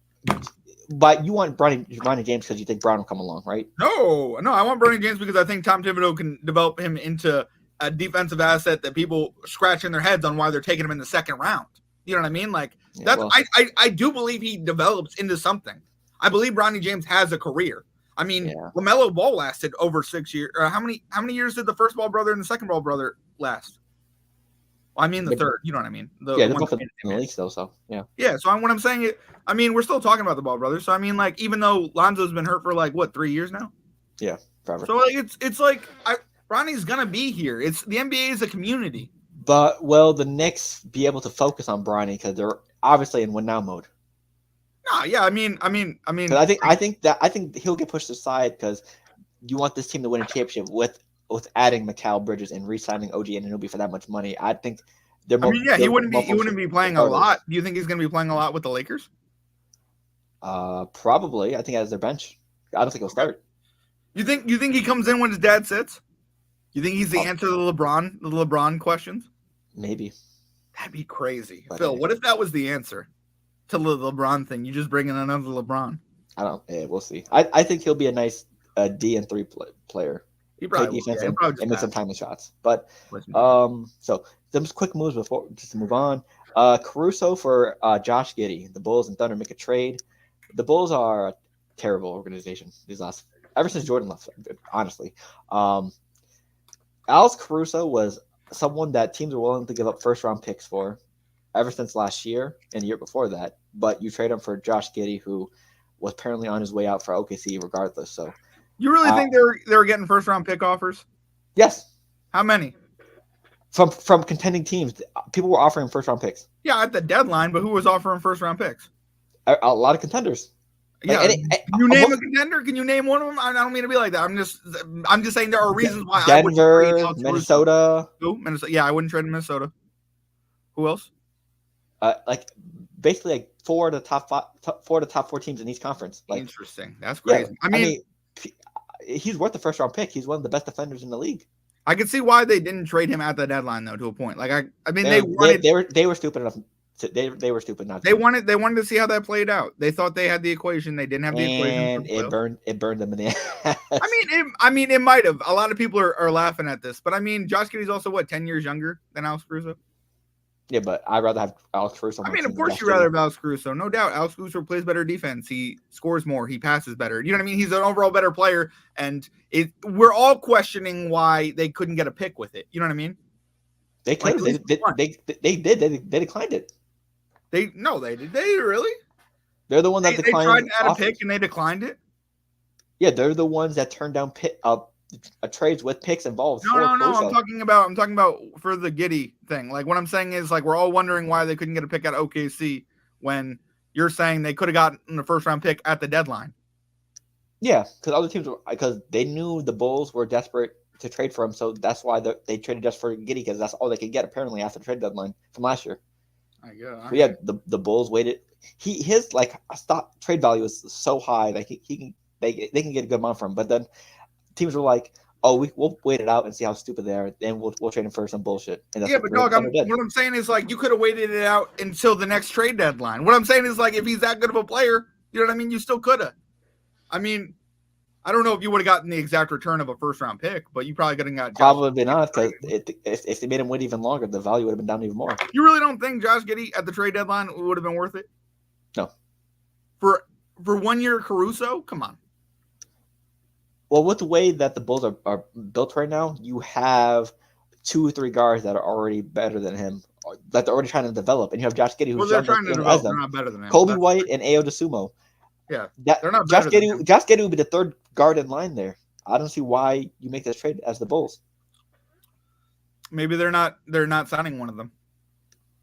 But you want Bronny James because you think Brown will come along, right? No, I want Bronny James because I think Tom Thibodeau can develop him into a defensive asset that people scratching their heads on why they're taking him in the second round. You know what I mean? Like I do believe he develops into something. I believe Bronny James has a career. I mean, LaMelo Ball lasted over 6 years. How many years did the first Ball brother and the second Ball brother last? Well, I mean the third. You know what I mean? They're both in the league still. So yeah. So what I'm saying, I mean, we're still talking about the Ball brothers. So I mean, like, even though Lonzo's been hurt for like 3 years now. Yeah, forever. So like, it's like Bronny's gonna be here. It's the NBA is a community. But will the Knicks be able to focus on Bronny because they're obviously in win now mode? No, yeah, I mean, I think he'll get pushed aside because you want this team to win a championship with adding Mikal Bridges and re-signing OG Anunoby for that much money. I think they're. He wouldn't be playing a lot. Do you think he's going to be playing a lot with the Lakers? Probably. I think as their bench. I don't think he'll start. You think he comes in when his dad sits? You think he's the answer to the LeBron questions? Maybe. That'd be crazy, Phil. What if that was the answer to the LeBron thing? You just bring in another LeBron. I don't. Yeah, we'll see. I think he'll be a nice D and 3 player. He probably defense and make some timely shots. But so some quick moves before just to move on. Caruso for Josh Giddey. The Bulls and Thunder make a trade. The Bulls are a terrible organization ever since Jordan left. Honestly, Alex Caruso was someone that teams were willing to give up first round picks for ever since last year and the year before that. But you trade him for Josh Giddey, who was apparently on his way out for OKC regardless. So. You really think they were getting first round pick offers? Yes. How many? From contending teams, people were offering first round picks. Yeah, at the dedeadline, but who was offering first round picks? A lot of contenders. Yeah. Can you name a contender? Can you name one of them? I don't mean to be like that. I'm just saying there are reasons why Denver, I would Minnesota. Who? Minnesota. Yeah, I wouldn't trade in Minnesota. Who else? Basically like 4 of the top 4 teams in each conference. Like, interesting. That's crazy. Yeah, I mean, he's worth the first round pick. He's one of the best defenders in the league. I can see why they didn't trade him at the deadline though. To a point, like I mean, they were stupid enough. They were stupid not. They wanted to see how that played out. They thought they had the equation. They didn't have the equation. And it burned them in the ass. I mean, it might have. A lot of people are laughing at this, but I mean, Josh Giddey's also 10 years younger than Alex Caruso. Yeah, but I'd rather have Alex Caruso. I mean, of course you'd rather have Alex Caruso, no doubt. Alex Caruso plays better defense. He scores more. He passes better. You know what I mean? He's an overall better player, and we're all questioning why they couldn't get a pick with it. You know what I mean? They could. They did. They declined it. They did. They really? They're the one that declined. They tried to add a pick and they declined it. Yeah, they're the ones that turned down trades with picks involved. No. I'm talking about for the Giddey thing. Like what I'm saying is like we're all wondering why they couldn't get a pick at OKC when you're saying they could have gotten the first round pick at the deadline. Yeah, because other teams they knew the Bulls were desperate to trade for him, so that's why they traded just for Giddey because that's all they could get apparently after the trade deadline from last year. I guess. So yeah, the Bulls waited. His like stock trade value is so high that they can get a good amount from him. But then teams were like, "Oh, we'll wait it out and see how stupid they are, then we'll trade him for some bullshit." And that's but dog, what I'm saying is like you could have waited it out until the next trade deadline. What I'm saying is like if he's that good of a player, you know what I mean? You still could have. I mean, I don't know if you would have gotten the exact return of a first round pick, but you probably could have got. Probably not, because if they made him wait even longer, the value would have been down even more. You really don't think Josh Giddey at the trade deadline would have been worth it? No. For 1 year Caruso, come on. Well, with the way that the Bulls are built right now, you have 2 or 3 guards that are already better than him, that they're already trying to develop, and you have Josh Giddey who's they're trying to develop. They're not better than him. Kobe White and Ayo DeSumo. Yeah, they're not better than him. Josh Giddey would be the 3rd guard in line there. I don't see why you make this trade as the Bulls. Maybe they're not signing one of them.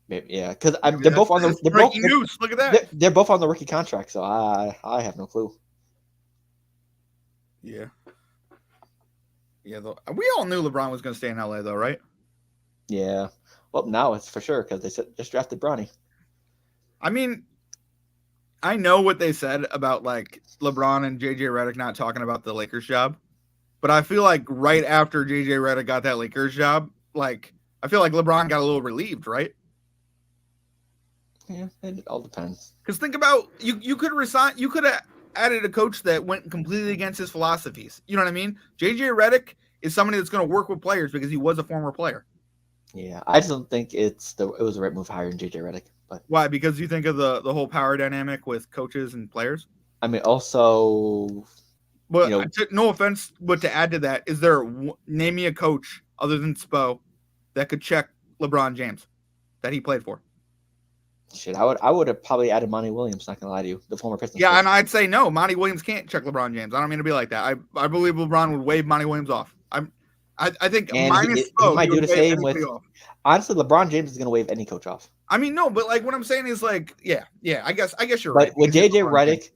Maybe, yeah, because they're both on the news. Look at that. They're both on the rookie contract, so I have no clue. Yeah. Yeah, we all knew LeBron was going to stay in LA, though, right? Yeah. Well, now it's for sure because they just drafted Bronny. I mean, I know what they said about like LeBron and JJ Redick not talking about the Lakers job, but I feel like right after JJ Redick got that Lakers job, like I feel like LeBron got a little relieved, right? Yeah, it all depends. Because think about you could resign, you could have added a coach that went completely against his philosophies. You know what I mean? JJ Redick is somebody that's going to work with players because he was a former player. Yeah, I just don't think it was the right move hiring JJ Redick. But why? Because you think of the whole power dynamic with coaches and players? I mean, also, but no offense, but to add to that, is there name me a coach other than Spo that could check LeBron James that he played for? Shit, I would have probably added Monty Williams. Not gonna lie to you, the former Pistons. Yeah, coach. And I'd say no. Monty Williams can't check LeBron James. I don't mean to be like that. I believe LeBron would wave Monty Williams off. I think and minus he might do the same with. Honestly, LeBron James is gonna wave any coach off. I mean, no, but like what I'm saying is like, yeah. I guess you're right. But with JJ Redick,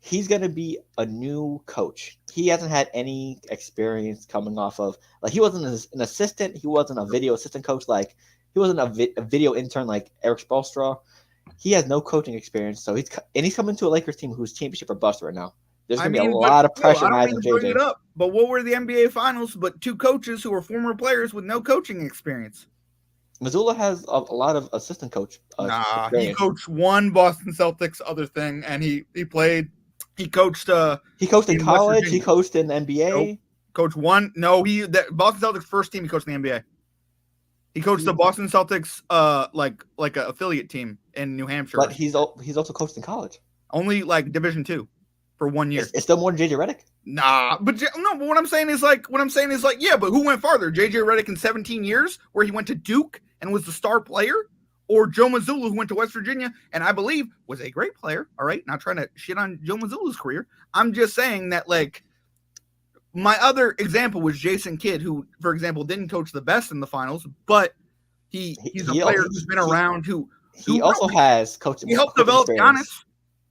he's gonna be a new coach. He hasn't had any experience coming off of like he wasn't an assistant. He wasn't a video assistant coach. Like he wasn't a video intern like Eric Spoelstra. He has no coaching experience. So he's coming to a Lakers team who's championship or bust right now. There's gonna be a lot of pressure on JJ. But what were the NBA Finals? But 2 coaches who were former players with no coaching experience. Missoula has a lot of assistant coach. He coached one Boston Celtics other thing, and he played. He coached. He coached in college. He coached in the NBA. Nope. Coached one. No, Boston Celtics first team. He coached in the NBA. He coached the Boston Celtics, like an affiliate team in New Hampshire. But he's also coached in college. Only like Division II for 1 year. It's still more than JJ Redick. Nah, but what I'm saying is yeah, but who went farther? JJ Redick in 17 years, where he went to Duke and was the star player, or Joe Mazzulla, who went to West Virginia and I believe was a great player. All right, not trying to shit on Joe Mazzulla's career. I'm just saying that like my other example was Jason Kidd, who, for example, didn't coach the best in the finals, but he's a player who's been around. He also has coaching. He helped develop Giannis.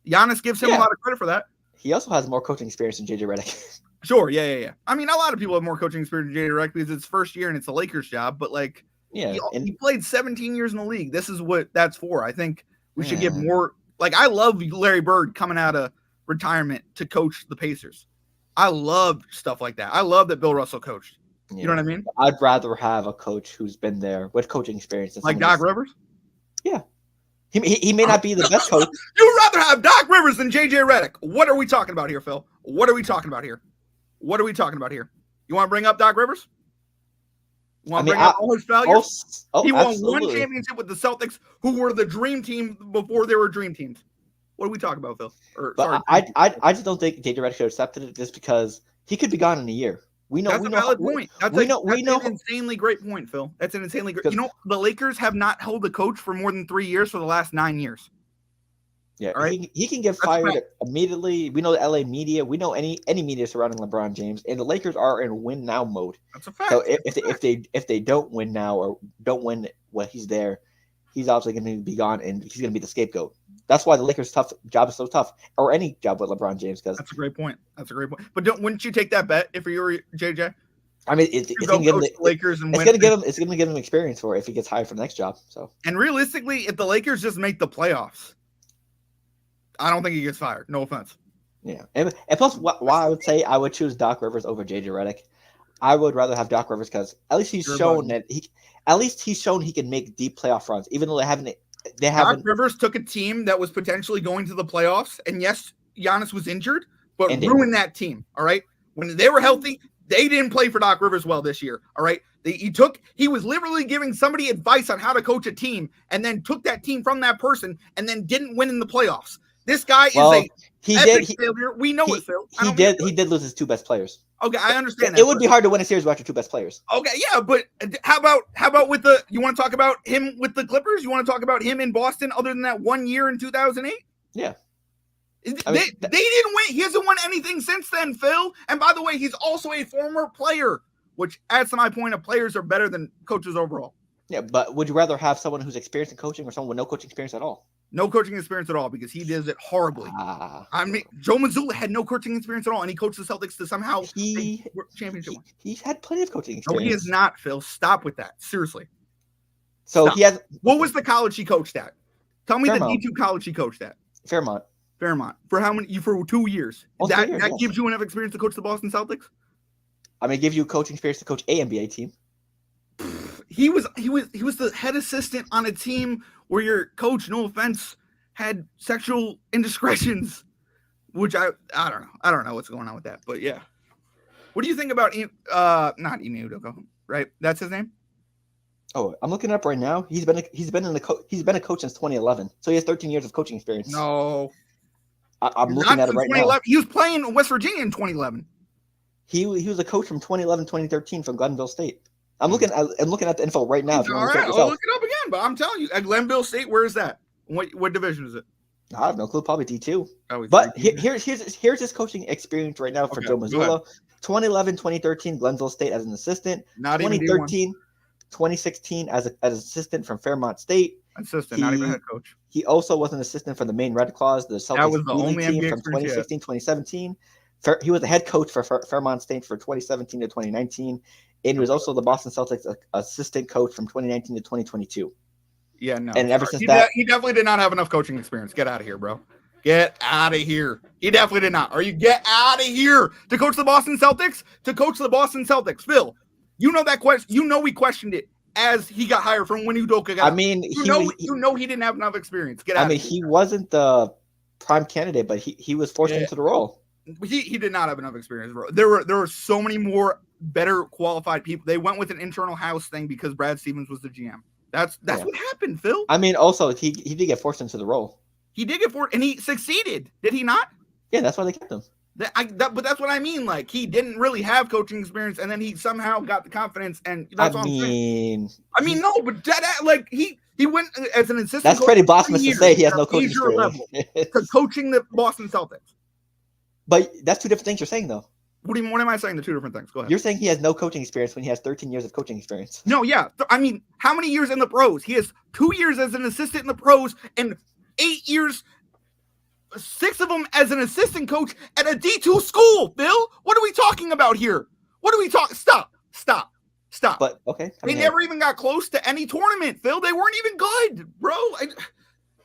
Giannis gives him a lot of credit for that. He also has more coaching experience than JJ Redick. Sure, yeah. I mean, a lot of people have more coaching experience than JJ Redick because it's first year and it's a Lakers job. But like, he played 17 years in the league. This is what that's for. I think we should give more. Like, I love Larry Bird coming out of retirement to coach the Pacers. I love stuff like that. I love that Bill Russell coached. You know what I mean? I'd rather have a coach who's been there with coaching experience. Like Doc Rivers? Yeah. He may not be the best coach. You'd rather have Doc Rivers than JJ Redick. What are we talking about here, Phil? What are we talking about here? You want to bring up Doc Rivers? You want to bring up all his failures? He won one championship with the Celtics, who were the dream team before they were dream teams. What are we talking about, Phil? I just don't think JJ Redick should have accepted it just because he could be gone in a year. That's a valid point. That's an insanely great point, Phil. That's an insanely great. The Lakers have not held a coach for more than 3 years for the last 9 years. Yeah, right? he can get fired immediately. We know the LA media. We know any media surrounding LeBron James, and the Lakers are in win now mode. That's a fact. So if they don't win now or don't win when he's there, he's obviously going to be gone, and he's going to be the scapegoat. That's why the Lakers' job is so tough, or any job with LeBron James. Because that's a great point. But wouldn't you take that bet if you were JJ? I mean, it's going to give him the Lakers and it's going to give him experience for it if he gets hired for the next job. So, and realistically, if the Lakers just make the playoffs, I don't think he gets fired. No offense. Yeah, and plus, why I would say I would choose Doc Rivers over JJ Redick. I would rather have Doc Rivers because at least he's shown he can make deep playoff runs, even though they haven't. Doc Rivers took a team that was potentially going to the playoffs, and yes, Giannis was injured, but ruined that team. All right, when they were healthy, they didn't play for Doc Rivers well this year. All right, he was literally giving somebody advice on how to coach a team, and then took that team from that person, and then didn't win in the playoffs. This guy is a failure. We know it, Phil. He did lose his 2 best players. Okay, I understand that. It would be hard to win a series without your 2 best players. Okay, yeah, but how about with you want to talk about him with the Clippers? You want to talk about him in Boston other than that 1 year in 2008? Yeah. They didn't win. He hasn't won anything since then, Phil. And by the way, he's also a former player, which adds to my point of players are better than coaches overall. Yeah, but would you rather have someone who's experienced in coaching or someone with no coaching experience at all? No coaching experience at all because he does it horribly. I mean, Joe Mazzulla had no coaching experience at all, and he coached the Celtics to somehow championship. He's had plenty of coaching experience. No, he has not, Phil. Stop with that. Seriously. So Stop. he has. What was the college he coached at? Tell me Fairmont. The D2 college he coached at. Fairmont. For how many? For 2 years. That gives you enough experience to coach the Boston Celtics? I mean, it gives you coaching experience to coach a NBA team. He was the head assistant on a team where your coach, no offense, had sexual indiscretions, which I don't know. I don't know what's going on with that, but yeah. What do you think about not Ime Udoka, right? That's his name? Oh, I'm looking it up right now. He's been a coach since 2011, so he has 13 years of coaching experience. No, I'm looking at it right now. He was playing in West Virginia in 2011. He was a coach from 2011, 2013 from Glenville State. I'm looking at the info right now. All right, I'll look it up again. But I'm telling you, at Glenville State, where is that? What division is it? I have no clue. Probably D2. But here's his coaching experience right now for Joe Mazzulla. 2011, 2013, Glenville State as an assistant. 2013, 2016 as an assistant from Fairmont State. Assistant, not even head coach. He also was an assistant for the Maine Red Claws, the Celtics team from 2016, 2017. He was the head coach for Fairmont State for 2017 to 2019. And he was also the Boston Celtics assistant coach from 2019 to 2022. Yeah, no. And ever since that, he definitely did not have enough coaching experience. Get out of here, bro. Get out of here. He definitely did not. Or you get out of here to coach the Boston Celtics? To coach the Boston Celtics. Phil, you know that question. You know we questioned it as he got hired from when Udoka got. I mean, he didn't have enough experience. Get out. I mean, he wasn't the prime candidate, but he was forced into the role. He did not have enough experience, bro. There were so many more better qualified people. They went with an internal house thing because Brad Stevens was the GM. That's what happened, Phil. I mean, also he did get forced into the role. He did get forced, and he succeeded. Did he not? Yeah, that's why they kept him. But that's what I mean. Like, he didn't really have coaching experience, and then he somehow got the confidence, and that's what I'm saying. I mean, no, but he went as an assistant. That's pretty blasphemous to say he has no coaching experience. To coaching the Boston Celtics. But that's two different things you're saying, though. What am I saying? The two different things. Go ahead. You're saying he has no coaching experience when he has 13 years of coaching experience. No, yeah. I mean, how many years in the pros? He has 2 years as an assistant in the pros and 8 years, 6 of them as an assistant coach at a D2 school, Bill. What are we talking about here? What are we talking? Stop. But, okay. They never even got close to any tournament, Phil. They weren't even good, bro.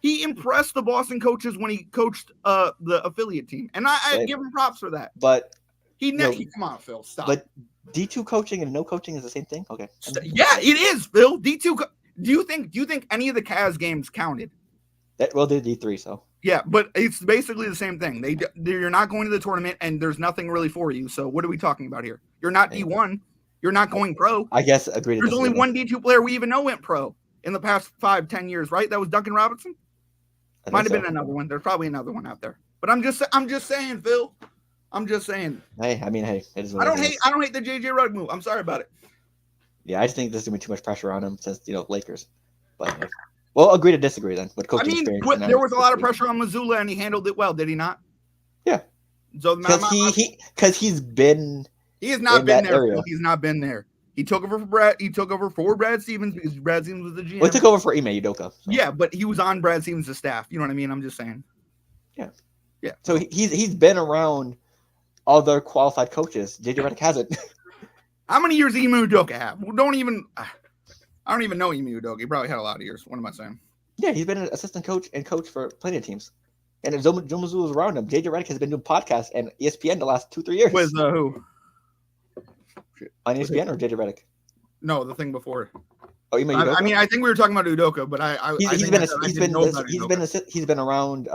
He impressed the Boston coaches when he coached the affiliate team. And I give him props for that. But come on, Phil. Stop. But D2 coaching and no coaching is the same thing? Okay. Yeah, it is, Phil. D2. Do you think any of the Cavs games counted? They're D3, so. Yeah, but it's basically the same thing. You're not going to the tournament, and there's nothing really for you. So what are we talking about here? You're not D1. You're not going pro. I guess agreed. There's only one D2 player we even know went pro in the past 5-10 years, right? That was Duncan Robinson. Might have been another one. There's probably another one out there. But I'm just saying, Phil. I'm just saying. Hey, it is what I don't it hate. is. I don't hate the JJ Redick move. I'm sorry about it. Yeah, I just think there's gonna be too much pressure on him since Lakers. But hey. Well, agree to disagree then. With coaching experience, There was a lot of pressure on Mazzulla, and he handled it well. Did he not? Yeah. So because he's been. He has not in been that there. area. He's not been there. He took over for Brad. He took over for Brad Stevens because Brad Stevens was the GM. Well, he took over for Ime Udoka. So. Yeah, but he was on Brad Stevens' staff. You know what I mean? I'm just saying. Yeah. Yeah. So he's been around other qualified coaches. JJ Redick hasn't. How many years did Ime Udoka have? I don't even know Ime Udoka. He probably had a lot of years. What am I saying? Yeah, he's been an assistant coach and coach for plenty of teams. And if Joe Mazzulla was around him, JJ Redick has been doing podcasts and ESPN the last 2-3 years. With who? On ESPN or JJ Redick? No, the thing before. Oh, you mean Udoka? I mean, I think we were talking about Udoka, but he's been around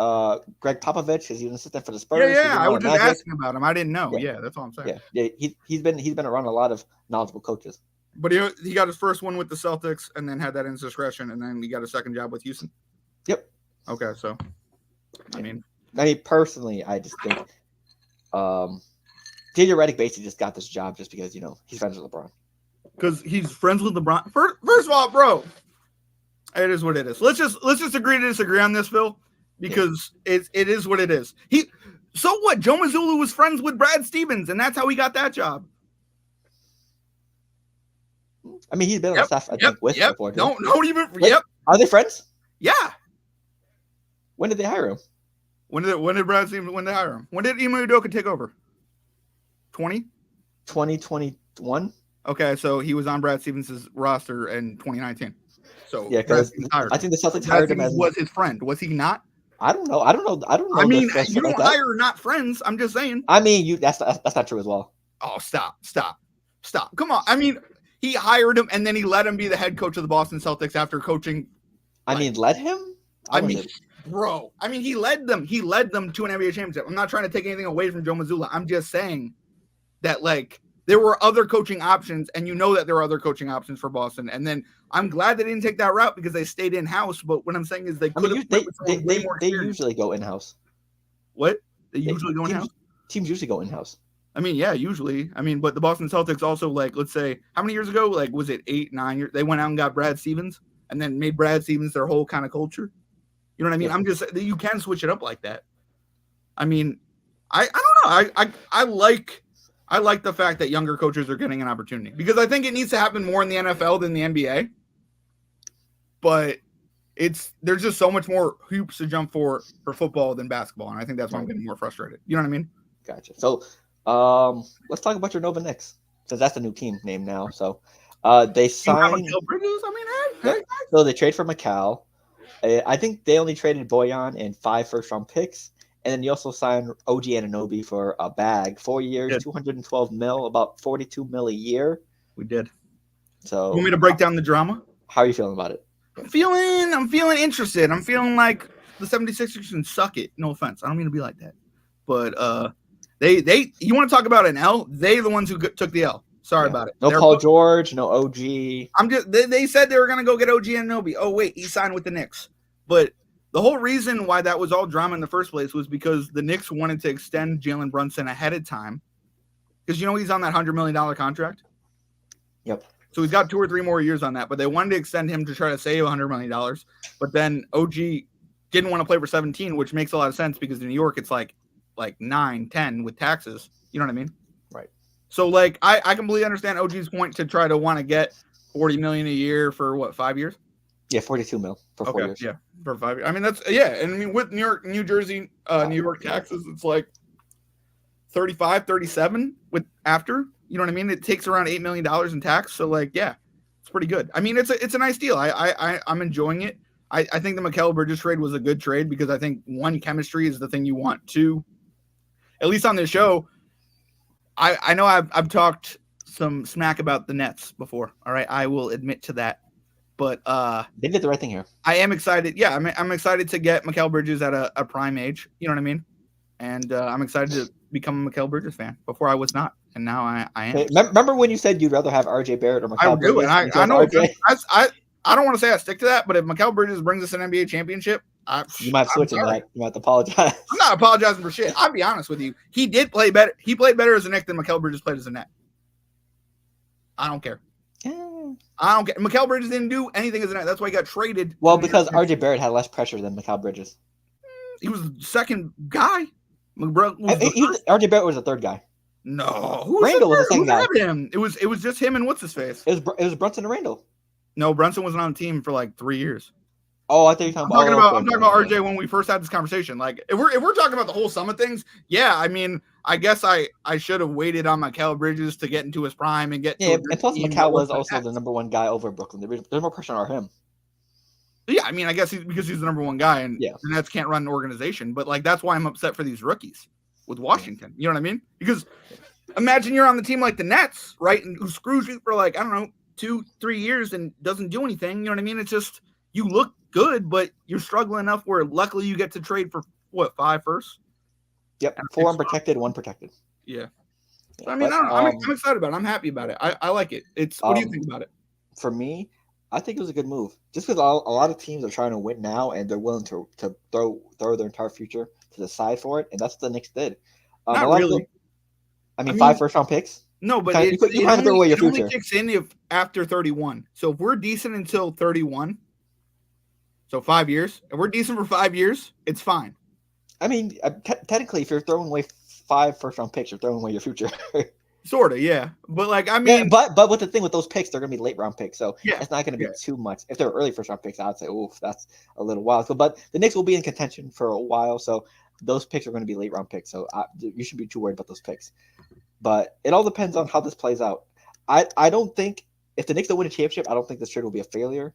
Greg Popovich. He's an assistant for the Spurs. Yeah. I was just asking about him. I didn't know. Yeah, that's all I'm saying. Yeah. He's been around a lot of knowledgeable coaches. But he got his first one with the Celtics, and then had that indiscretion, and then he got a second job with Houston. Yep. Okay, so I mean, personally, I just think JJ Redick basically just got this job just because he's friends with LeBron. Because he's friends with LeBron. First of all, bro, it is what it is. Let's just agree to disagree on this, Phil, because it is what it is. So what? Joe Mazzulla was friends with Brad Stevens, and that's how he got that job. I mean, he's been on the staff, I think, with before. Don't even. Wait, are they friends? Yeah. When did they hire him? When did Brad Stevens? When did they hire him? When did Ime Udoka take over? 2021. Okay, so he was on Brad Stevens' roster in 2019. So yeah, because I think the Celtics hired him as was his friend. Was he not? I don't know. I mean, you don't hire not friends. I'm just saying. I mean, that's not true as well. Oh, stop! Come on. I mean, he hired him and then he let him be the head coach of the Boston Celtics after coaching. Let him? Bro. I mean, he led them. He led them to an NBA championship. I'm not trying to take anything away from Joe Mazzulla. I'm just saying that there were other coaching options, and that there were other coaching options for Boston. And then I'm glad they didn't take that route because they stayed in house. But what I'm saying is they could have. They usually go in house. What? They usually go in house. Teams usually go in house. I mean, yeah, usually. I mean, but the Boston Celtics also, let's say, how many years ago? Was it 8, 9 years? They went out and got Brad Stevens and then made Brad Stevens their whole kind of culture. You know what I mean? Yeah. I'm just, you can switch it up like that. I mean, I don't know. I like the fact that younger coaches are getting an opportunity because I think it needs to happen more in the NFL than the NBA. But there's just so much more hoops to jump for football than basketball, and I think that's why I'm getting more frustrated. You know what I mean? Gotcha. So, let's talk about your Nova Knicks because that's the new team name now. So, they signed. So they trade for Mikal. I think they only traded Bojan and 5 first-round picks. And then you also signed OG Anunoby for a bag, 4 years, $212 million, about $42 million a year. We did. So, you want me to break down the drama? How are you feeling about it? I'm feeling interested. I'm feeling like the 76ers can suck it. No offense. I don't mean to be like that. But you want to talk about an L? They're the ones who took the L. Sorry about it. No Paul George, no OG. They said they were going to go get OG Anunoby. Oh, wait, he signed with the Knicks. But the whole reason why that was all drama in the first place was because the Knicks wanted to extend Jalen Brunson ahead of time. Because he's on that $100 million contract. Yep. So he's got 2 or 3 more years on that. But they wanted to extend him to try to save $100 million. But then OG didn't want to play for 17, which makes a lot of sense because in New York it's like 9, 10 with taxes. You know what I mean? Right. So I completely understand OG's point to try to want to get $40 million a year for what, 5 years? Yeah, $42 million for 4 years. Yeah, for 5 years. I mean and I mean with New York, New Jersey, New York taxes, it's like 35, 37 with after. You know what I mean? It takes around $8 million in tax. So it's pretty good. I mean, it's a nice deal. I'm enjoying it. I think the Mikal Bridges trade was a good trade because I think 1, chemistry is the thing you want. 2, at least on this show, I know I've talked some smack about the Nets before. All right, I will admit to that. But they did the right thing here. I am excited. Yeah, I'm excited to get Mikal Bridges at a prime age. You know what I mean? And I'm excited to become a Mikal Bridges fan. Before I was not, and now I am. Hey, remember when you said you'd rather have RJ Barrett or Mikal Bridges? I know. I don't want to say I stick to that, but if Mikal Bridges brings us an NBA championship, You might switch in that. You might have to apologize. I'm not apologizing for shit. I'll be honest with you. He did play better. He played better as a Knick than Mikal Bridges played as a net. I don't care. I don't care. Mikal Bridges didn't do anything as a net. That's why he got traded. Well, because RJ Barrett had less pressure than Mikal Bridges. He was the second guy. RJ Barrett was the third guy. No, Randall was the second guy. Him? It was just him and what's his face. It was Brunson and Randall. No, Brunson wasn't on the team for like 3 years. Oh, I think I'm talking about RJ when we first had this conversation. Like, if we're talking about the whole sum of things, yeah. I mean, I guess I should have waited on Mikal Bridges to get into his prime and get. Yeah, and plus Mikal was also the number one guy over Brooklyn. There's more pressure on him. Yeah, I mean, I guess because he's the number one guy, and the Nets can't run an organization. But like, that's why I'm upset for these rookies with Washington. You know what I mean? Because imagine you're on the team like the Nets, right, and who screws you for like, I don't know, 2-3 years and doesn't do anything. You know what I mean? It's just you look good, but you're struggling enough where luckily you get to trade for what 5 first. Yep, 4 unprotected, 1 protected. Yeah. So, I mean, I'm excited about it. I'm happy about it. I like it. What do you think about it? For me, I think it was a good move. Just because a lot of teams are trying to win now and they're willing to throw their entire future to the side for it, and that's what the Knicks did. Not really. I mean, 5 first-round picks. No, but you kind of throw away your future. It only kicks in if after 31. So if we're decent until 31, so 5 years, if we're decent for 5 years, it's fine. I mean, technically, if you're throwing away 5 first-round picks, you're throwing away your future. Sort of, yeah. But like, I mean, but with the thing with those picks, they're gonna be late-round picks, so it's not gonna be too much. If they're early first-round picks, I'd say, oof, that's a little wild. So, but the Knicks will be in contention for a while, so those picks are going to be late-round picks. So you should be too worried about those picks. But it all depends on how this plays out. I don't think if the Knicks don't win a championship, I don't think this trade will be a failure.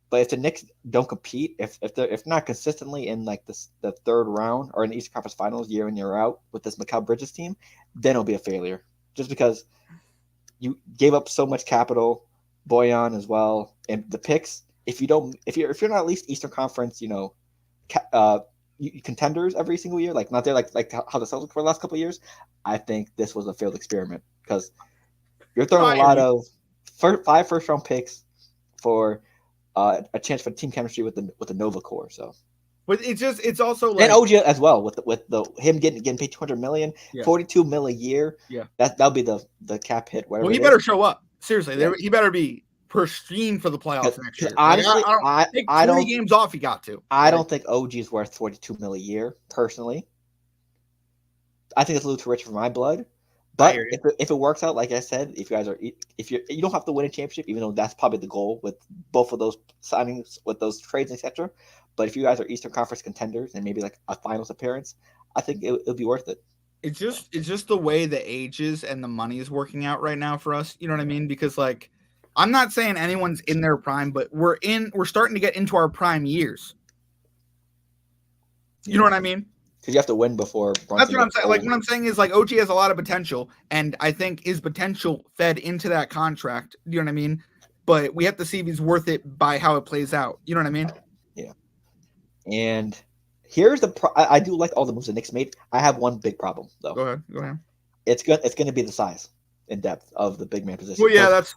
But if the Knicks don't compete, if not consistently in like the third round or in the Eastern Conference Finals year in year out with this Mikal Bridges team, then it'll be a failure. Just because you gave up so much capital, Bojan as well, and the picks. If you're not at least Eastern Conference, contenders every single year, like not there, like how the Celtics were the last couple of years. I think this was a failed experiment because you're throwing a lot of 5 first-round picks for a chance for team chemistry with the Nova core. So, but it's also like, and OG as well with him getting paid $200 million, $42 million a year. Yeah, that'll be the cap hit. Whatever. Well, he better show up. Seriously, he better be pristine for the playoffs next year. Honestly, I don't take 3 games off. He got to. I don't think OG is worth $42 million a year. Personally, I think it's a little too rich for my blood. But if it works out, like I said, if you don't have to win a championship, even though that's probably the goal with both of those signings, with those trades, etc. But if you guys are Eastern Conference contenders and maybe like a finals appearance, I think it'll be worth it. It's just the way the ages and the money is working out right now for us. You know what I mean? Because like, I'm not saying anyone's in their prime, but we're starting to get into our prime years. You know what I mean? Because you have to win before. That's what I'm saying. Like, what I'm saying is like OG has a lot of potential, and I think his potential fed into that contract. You know what I mean? But we have to see if he's worth it by how it plays out. You know what I mean? Yeah. And here's I do like all the moves the Knicks made. I have one big problem though. Go ahead. It's going to be the size and depth of the big man position. Well, yeah, that's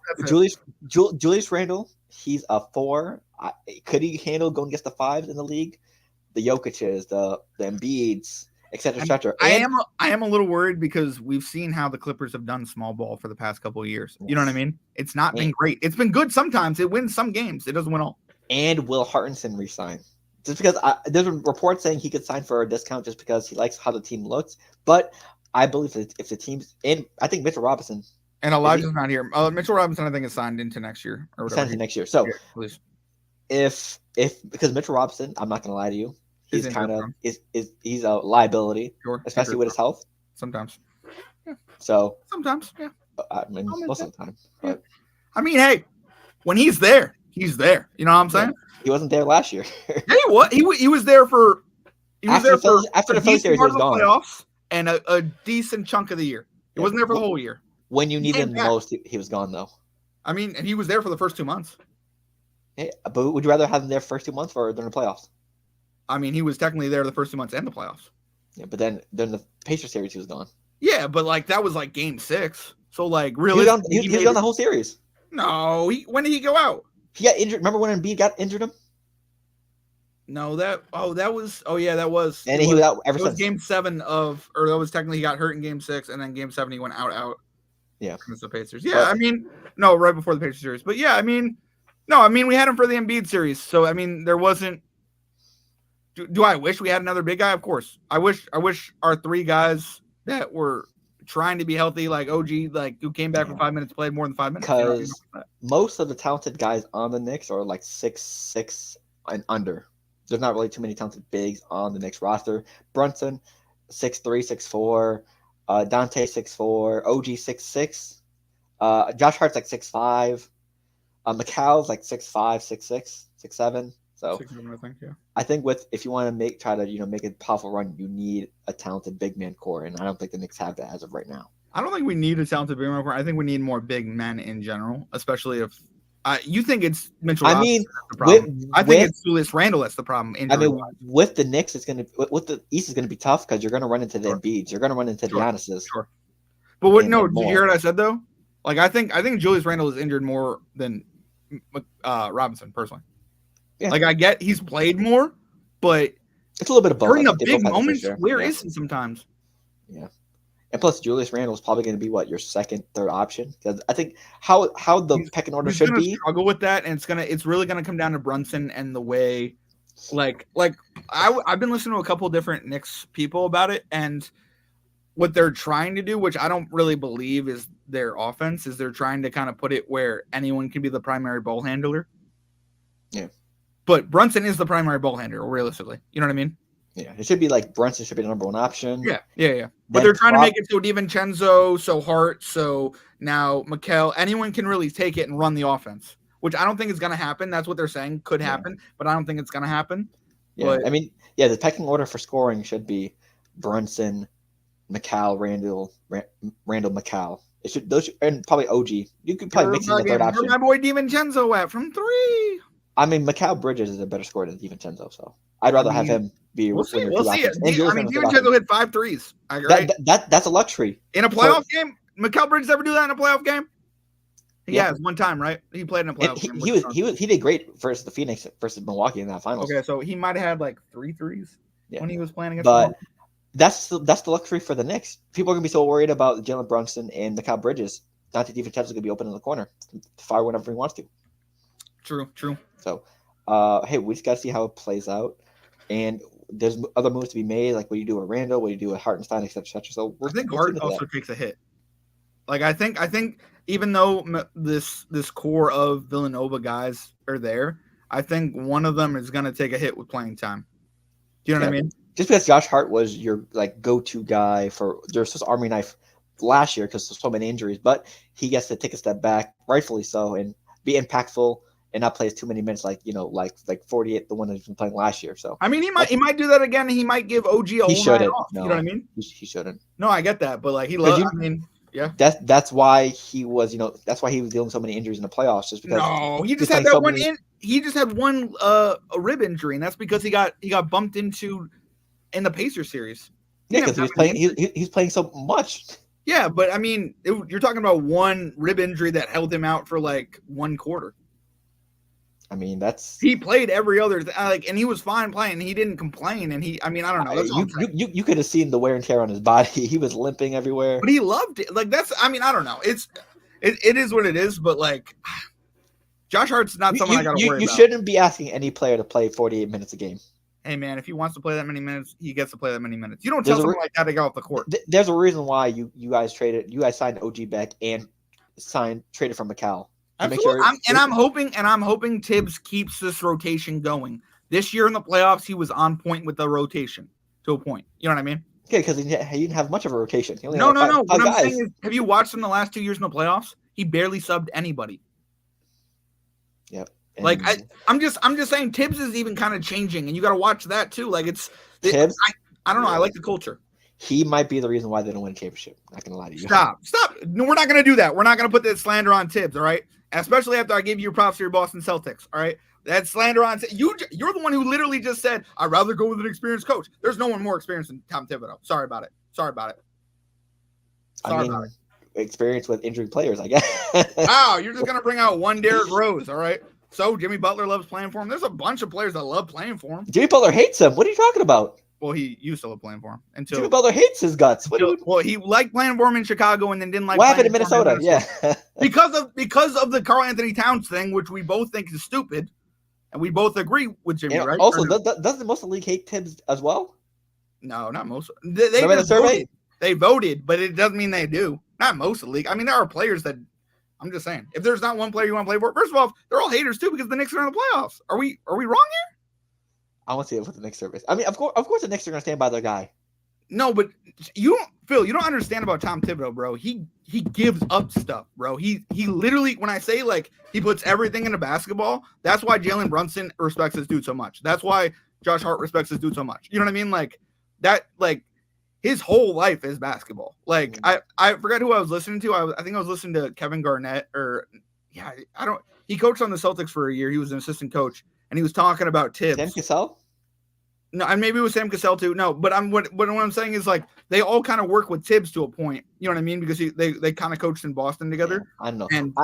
Julius Randle. He's a 4. Could he handle going against the 5s in the league? The Jokic's, the Embiid's, etc., etc. I am a little worried because we've seen how the Clippers have done small ball for the past couple of years. You know what I mean? It's not been great. It's been good sometimes. It wins some games. It doesn't win all. And will Hartenstein resign? Just because there's a report saying he could sign for a discount just because he likes how the team looks. But I believe if the team's in, I think Mitchell Robinson. And Elijah's not here. Mitchell Robinson, I think, is signed into next year. Or whatever. Signed into next year. So if because Mitchell Robinson, I'm not going to lie to you, he's kind of he's a liability, especially with his health. Sometimes. Yeah. So sometimes, yeah. I mean, most of the time. But. Yeah. I mean, hey, when he's there, he's there. You know what I'm saying? He wasn't there last year. Yeah, what? He was there for. He was after there after the Philly series, he was gone. Playoffs and a decent chunk of the year. He wasn't there for the whole year. When you needed him the most, he was gone though. I mean, and he was there for the first 2 months. Hey, but would you rather have him there first 2 months or during the playoffs? I mean, he was technically there the first 2 months and the playoffs. Yeah, but then during the Pacers series, he was gone. Yeah, but like that was like game 6. So like really, he was on the whole series. No, when did he go out? He got injured. Remember when Embiid got injured him? No, that was that was. And he was out ever It was since. Game 7 or that was technically he got hurt in Game 6, and then Game 7 he went out. Yeah, against the Pacers. Yeah, no, right before the Pacers series. But yeah, we had him for the Embiid series. So there wasn't. Do I wish we had another big guy? Of course. I wish our three guys that were trying to be healthy, like OG, like who came back for 5 minutes, played more than 5 minutes. Because most of the talented guys on the Knicks are like 6'6" and under. There's not really too many talented bigs on the Knicks roster. Brunson, 6'3", 6'4", Dante 6'4", OG 6'6", Josh Hart's like 6'5", McCall's like 6'5", 6'6", 6'7". So 6'7", I think, yeah. I think if you want to try to make a powerful run, you need a talented big man core, and I don't think the Knicks have that as of right now. I don't think we need a talented big man core. I think we need more big men in general, especially if you think it's Mitchell. I mean, the problem. I think it's Julius Randle that's the problem. With the Knicks, it's gonna with the East is gonna be tough because you're gonna run into the Embiids, you're gonna run into the Giannis's. Sure. But did you hear what I said though? Like I think Julius Randle is injured more than Robinson personally. Yeah. Like I get he's played more, but it's a little bit of both. During the big moments, where is he sometimes? Yeah. And plus, Julius Randle is probably going to be your second, third option, because I think how the pecking order should be. Struggle with that, and it's really going to come down to Brunson and the way, like I've been listening to a couple of different Knicks people about it, and what they're trying to do, which I don't really believe is their offense, is they're trying to kind of put it where anyone can be the primary ball handler. Yeah, but Brunson is the primary ball handler, realistically. You know what I mean? Yeah, it should be like Brunson should be the number one option. Yeah. But they're trying to make it so DiVincenzo, so Hart, so now Mikal, anyone can really take it and run the offense, which I don't think is going to happen. That's what they're saying could happen, but I don't think it's going to happen. Yeah, but, the pecking order for scoring should be Brunson, Mikal, Randle, Mikal. It should and probably OG. You could probably mix in the third option. Where my boy DiVincenzo at from 3? Mikal Bridges is a better scorer than DiVincenzo, so I'd rather have him be. We'll see. DiVincenzo hit 5 threes. Right? That's a luxury in a playoff game. Mikal Bridges ever do that in a playoff game? He has one time, right? He played in a playoff game. He did great versus the Phoenix versus Milwaukee in that finals. Okay, so he might have had like 3 threes when he was playing against. But that's the luxury for the Knicks. People are gonna be so worried about Jalen Brunson and Mikal Bridges. Dante DiVincenzo is gonna be open in the corner to fire whenever he wants to. True. So, hey, we just got to see how it plays out. And there's other moves to be made, like what do you do with Randall, what do you do with Hartenstein, et cetera. So I think Hart also takes a hit. Like I think even though this core of Villanova guys are there, I think one of them is going to take a hit with playing time. Do you know what I mean? Just because Josh Hart was your go-to guy for there's this Army knife last year because there's so many injuries, but he gets to take a step back, rightfully so, and be impactful. And not play too many minutes, like 48, the one that's been playing last year. So he might do that again. He might give OG a whole night off. No, you know what I mean? He shouldn't. No, I get that, but he loves. Yeah. That's why he was. That's why he was dealing with so many injuries in the playoffs. Just because. No, he just had that one. He just had one a rib injury, and that's because he got bumped into in the Pacers series. Yeah, because he was playing. He's playing so much. Yeah, but you're talking about one rib injury that held him out for like one quarter. That's he played every other and he was fine playing. He didn't complain, and I don't know. You could have seen the wear and tear on his body. He was limping everywhere, but he loved it. I don't know. It is what it is. But Josh Hart's not someone I got to worry about. You shouldn't be asking any player to play 48 minutes a game. Hey man, if he wants to play that many minutes, he gets to play that many minutes. You don't tell someone like that to get off the court. There's a reason why you guys signed OG back and traded from Mikal. Absolutely. I'm hoping Tibbs keeps this rotation going. This year in the playoffs, he was on point with the rotation to a point. You know what I mean? Yeah, because he didn't have much of a rotation. No. What I'm saying is, have you watched him the last 2 years in the playoffs? He barely subbed anybody. Yep. I'm just saying Tibbs is even kind of changing, and you got to watch that too. Tibbs. I don't know. I like the culture. He might be the reason why they don't win a championship. Not gonna lie to you. Stop. No, we're not gonna do that. We're not gonna put that slander on Tibbs. All right. Especially after I gave you props for your Boston Celtics. All right. That slander on you're the one who literally just said, I'd rather go with an experienced coach. There's no one more experienced than Tom Thibodeau. Sorry about it. Experience with injured players, I guess. Wow, you're just gonna bring out one Derrick Rose, all right? So Jimmy Butler loves playing for him. There's a bunch of players that love playing for him. Jimmy Butler hates him. What are you talking about? Well, he used to love playing for him until Jimmy Butler hates his guts. well, he liked playing for him in Chicago and then didn't like. What happened in playing for him Minnesota? Yeah. because of the Karl Anthony Towns thing, which we both think is stupid, and we both agree with Jimmy, right? Also, doesn't most of the league hate Tibbs as well? No, not most. They the survey? They voted, but it doesn't mean they do. Not most of the league. I mean, there are players that. I'm just saying, if there's not one player you want to play for, first of all, they're all haters too because the Knicks are in the playoffs. Are we wrong here? I want to see it with the Knicks service. I mean, of course, the Knicks are going to stand by their guy. No, but you don't understand about Tom Thibodeau, bro. He gives up stuff, bro. He literally, when I say like he puts everything into basketball, that's why Jalen Brunson respects this dude so much. That's why Josh Hart respects this dude so much. You know what I mean? Like that, like his whole life is basketball. Like I forgot who I was listening to. I think I was listening to Kevin Garnett he coached on the Celtics for a year. He was an assistant coach and he was talking about Tibbs. Sam Cassell? No, and maybe it was Sam Cassell too. No, but what I'm saying is like they all kind of work with Tibbs to a point. You know what I mean? Because they kind of coached in Boston together. Yeah, I don't know. And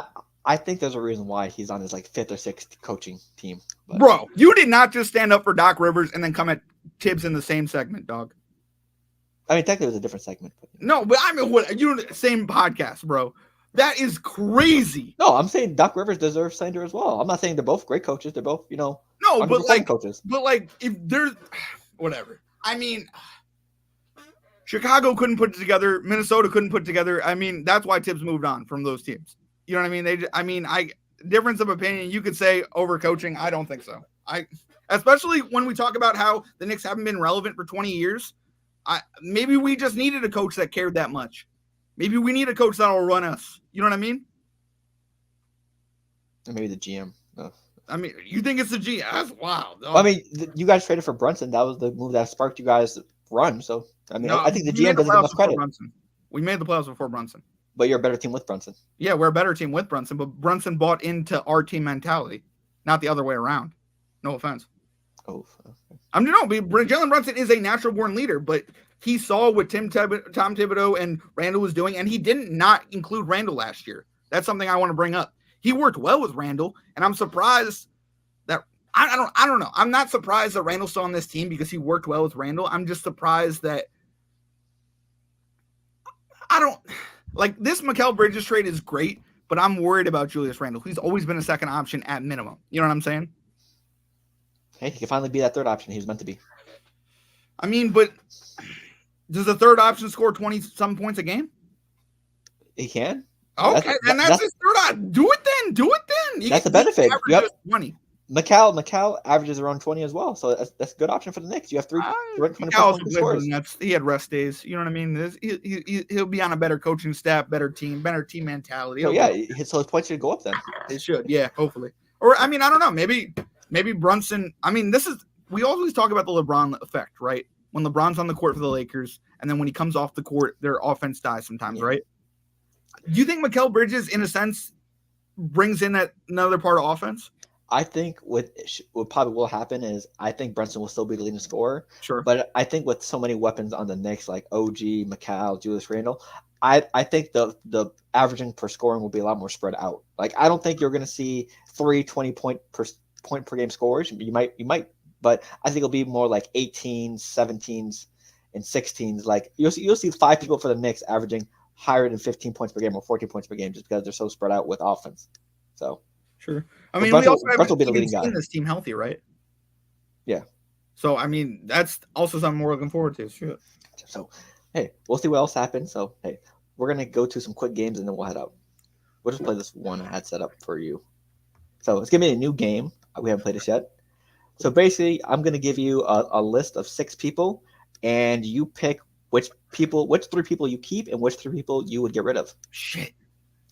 I think there's a reason why he's on his like 5th or 6th coaching team. But. Bro, you did not just stand up for Doc Rivers and then come at Tibbs in the same segment, dog. I mean, technically it was a different segment. But... No, but I mean, same podcast, bro. That is crazy. No, I'm saying Doc Rivers deserves slander as well. I'm not saying they're both great coaches. They're both, No, but like coaches. But like, if there's whatever. I mean, Chicago couldn't put it together. Minnesota couldn't put it together. I mean, that's why Tibbs moved on from those teams. You know what I mean? Difference of opinion. You could say over coaching. I don't think so. Especially when we talk about how the Knicks haven't been relevant for 20 years. Maybe we just needed a coach that cared that much. Maybe we need a coach that'll run us. You know what I mean? Or maybe the GM. No. I mean, you think it's the GM? That's wild. I mean, you guys traded for Brunson. That was the move that sparked you guys to run. So, I mean, I think the GM doesn't get enough credit. Brunson. We made the playoffs before Brunson. But you're a better team with Brunson. Yeah, we're a better team with Brunson, but Brunson bought into our team mentality, not the other way around. No offense. Oh, okay. Jalen Brunson is a natural-born leader, but he saw what Tom Thibodeau and Randall was doing, and he didn't not include Randall last year. That's something I want to bring up. He worked well with Randall, and I'm surprised that I don't know. I'm not surprised that Randall's still on this team because he worked well with Randall. I'm just surprised that this Mikal Bridges trade is great, but I'm worried about Julius Randle. He's always been a second option at minimum. You know what I'm saying? Hey, he can finally be that third option he was meant to be. I mean, but does the third option score 20-some points a game? He can. Okay, that's his third option. Do it then. That's the benefit. Yep. 20. Mikal averages around 20 as well, so that's a good option for the Knicks. You have 20 scores. He had rest days. You know what I mean? He'll be on a better coaching staff, better team mentality. So his points should go up then. It should, yeah, hopefully. Or I mean, I don't know. Maybe Brunson. I mean, we always talk about the LeBron effect, right? When LeBron's on the court for the Lakers, and then when he comes off the court, their offense dies sometimes, right? Do you think Mikal Bridges, in a sense, brings in that another part of offense? I think what probably will happen is I think Brunson will still be the leading scorer. Sure. But I think with so many weapons on the Knicks, like OG, Mikal, Julius Randle, I think the averaging per scoring will be a lot more spread out. Like, I don't think you're going to see 3 20-point per game scores. You might, but I think it'll be more like 18s, 17s, and 16s. Like, you'll see 5 people for the Knicks averaging higher than 15 points per game or 14 points per game just because they're so spread out with offense. So sure. I mean, we also haven't even seen this team healthy, right? Yeah. So, I mean, that's also something we're looking forward to. Sure. So, hey, we'll see what else happens. So, hey, we're going to go to some quick games and then we'll head out. We'll just play this one I had set up for you. So, it's going to be a new game. We haven't played this yet. So, basically, I'm going to give you a list of 6 people, and you pick which 3 people you keep and which 3 people you would get rid of. Shit.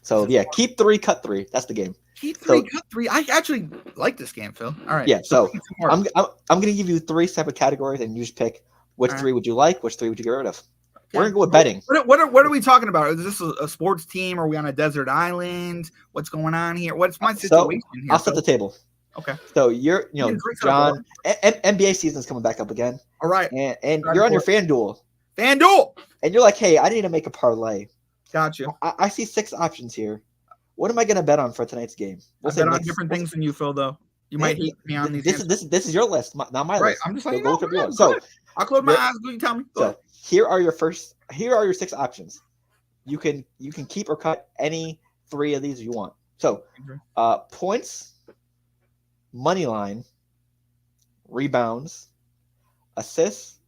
So, yeah, keep 3, cut 3. That's the game. Keep 3, cut 3. I actually like this game, Phil. All right. Yeah, so I'm going to give you 3 separate categories, and you just pick which 3 would you like, which 3 would you get rid of. Okay. We're going to go with betting. What are we talking about? Is this a sports team? Are we on a desert island? What's going on here? What's my situation here? I'll set the table. Okay. So John, NBA season is coming back up again. All right. And you're on your FanDuel. FanDuel. And you're like, hey, I need to make a parlay. Gotcha. I see 6 options here. What am I gonna bet on for tonight's game? I bet on different things than you, Phil. Though you might hate me on these. This is your list, not my right, list. I'm just letting so you know. So I'll close my eyes. You tell me. So here are your 6 options. You can keep or cut any 3 of these you want. So points, money line, rebounds, assists,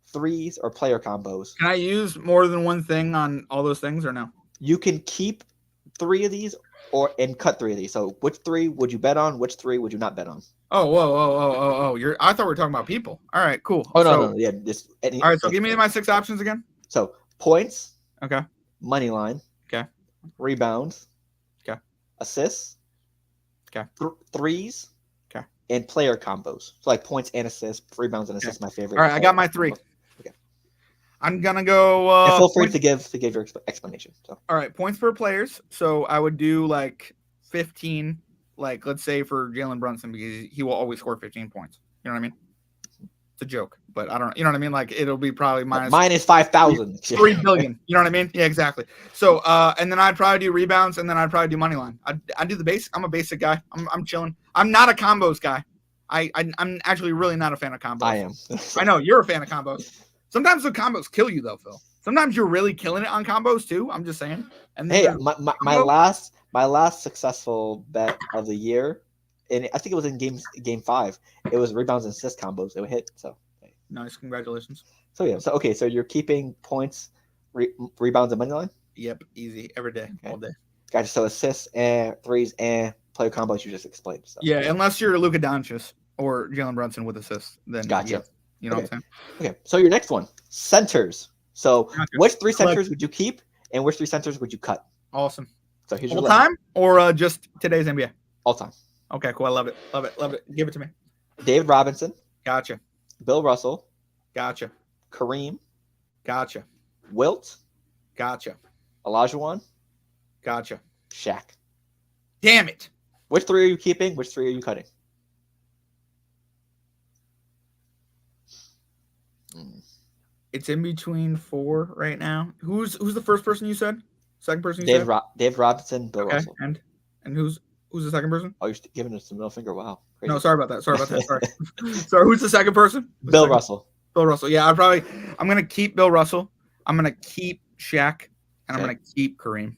threes, or player combos. Can I use more than one thing on all those things or no? You can keep 3 of these and cut 3 of these. So which 3 would you bet on? Which 3 would you not bet on? Oh, whoa. I thought we were talking about people. All right, cool. Oh, no. Yeah. All right, so give me my 6 options again. So points. Okay. Money line. Okay. Rebounds. Okay. Assists. Okay. Threes. Okay. And player combos. So like points and assists, rebounds and assists. My favorite. All right, I got my 3. Okay. I'm gonna go. And feel free to give your explanation. So. All right, points per players. So I would do like 15. Like let's say for Jalen Brunson because he will always score 15 points. You know what I mean? It's a joke, but I don't. You know what I mean? Like it'll be probably minus 5,000. 3 billion. You know what I mean? Yeah, exactly. So and then I'd probably do rebounds, and then I'd probably do money line. I do the base. I'm a basic guy. I'm chilling. I'm not a combos guy. I'm actually really not a fan of combos. I am. I know you're a fan of combos. Sometimes the combos kill you though, Phil. Sometimes you're really killing it on combos too. I'm just saying. And hey, my last successful bet of the year, and I think it was in game 5. It was rebounds and assist combos. It would hit. So nice, congratulations. So yeah, so you're keeping points, rebounds, and money line. Yep, easy every day, all day. Gotcha. So assists and threes and player combos you just explained. So. Yeah, unless you're Luka Doncic or Jalen Brunson with assists, then gotcha. Yeah, you know what I'm saying? Okay, so your next one, centers. So which 3 centers would you keep, and which 3 centers would you cut? Awesome. So here's all your time or just today's NBA? All time. Okay, cool. I love it. Give it to me. David Robinson. Gotcha. Bill Russell. Gotcha. Kareem. Gotcha. Wilt. Gotcha. Olajuwon. Gotcha. Shaq. Damn it. Which 3 are you keeping? Which 3 are you cutting? It's in between 4 right now. Who's the first person you said? Second person you said? Dave Robinson, Bill Russell. And who's the second person? Oh, you're giving us the middle finger. Wow. Crazy. No, sorry about that. Sorry. Sorry, who's the second person? Bill Russell. Bill Russell. Yeah, I'm gonna keep Bill Russell. I'm gonna keep Shaq, and I'm gonna keep Kareem.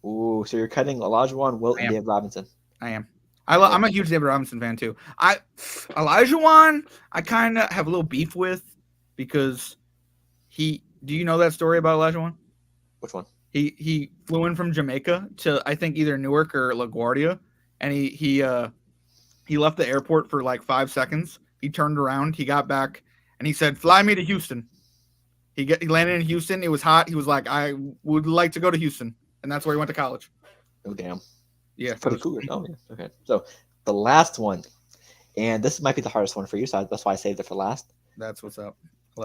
Ooh, so you're cutting Olajuwon, Wilt, and Dave Robinson. I am. I'm a huge David Robinson fan too. Olajuwon, I kind of have a little beef with because do you know that story about Olajuwon? Which one? He flew in from Jamaica to I think either Newark or LaGuardia, and he left the airport for like 5 seconds. He turned around, he got back, and he said, "Fly me to Houston." He landed in Houston. It was hot. He was like, "I would like to go to Houston," and that's where he went to college. Oh damn! Yeah, for the Cougars. Oh yeah. Okay. So the last one, and this might be the hardest one for you, so that's why I saved it for last. That's what's up.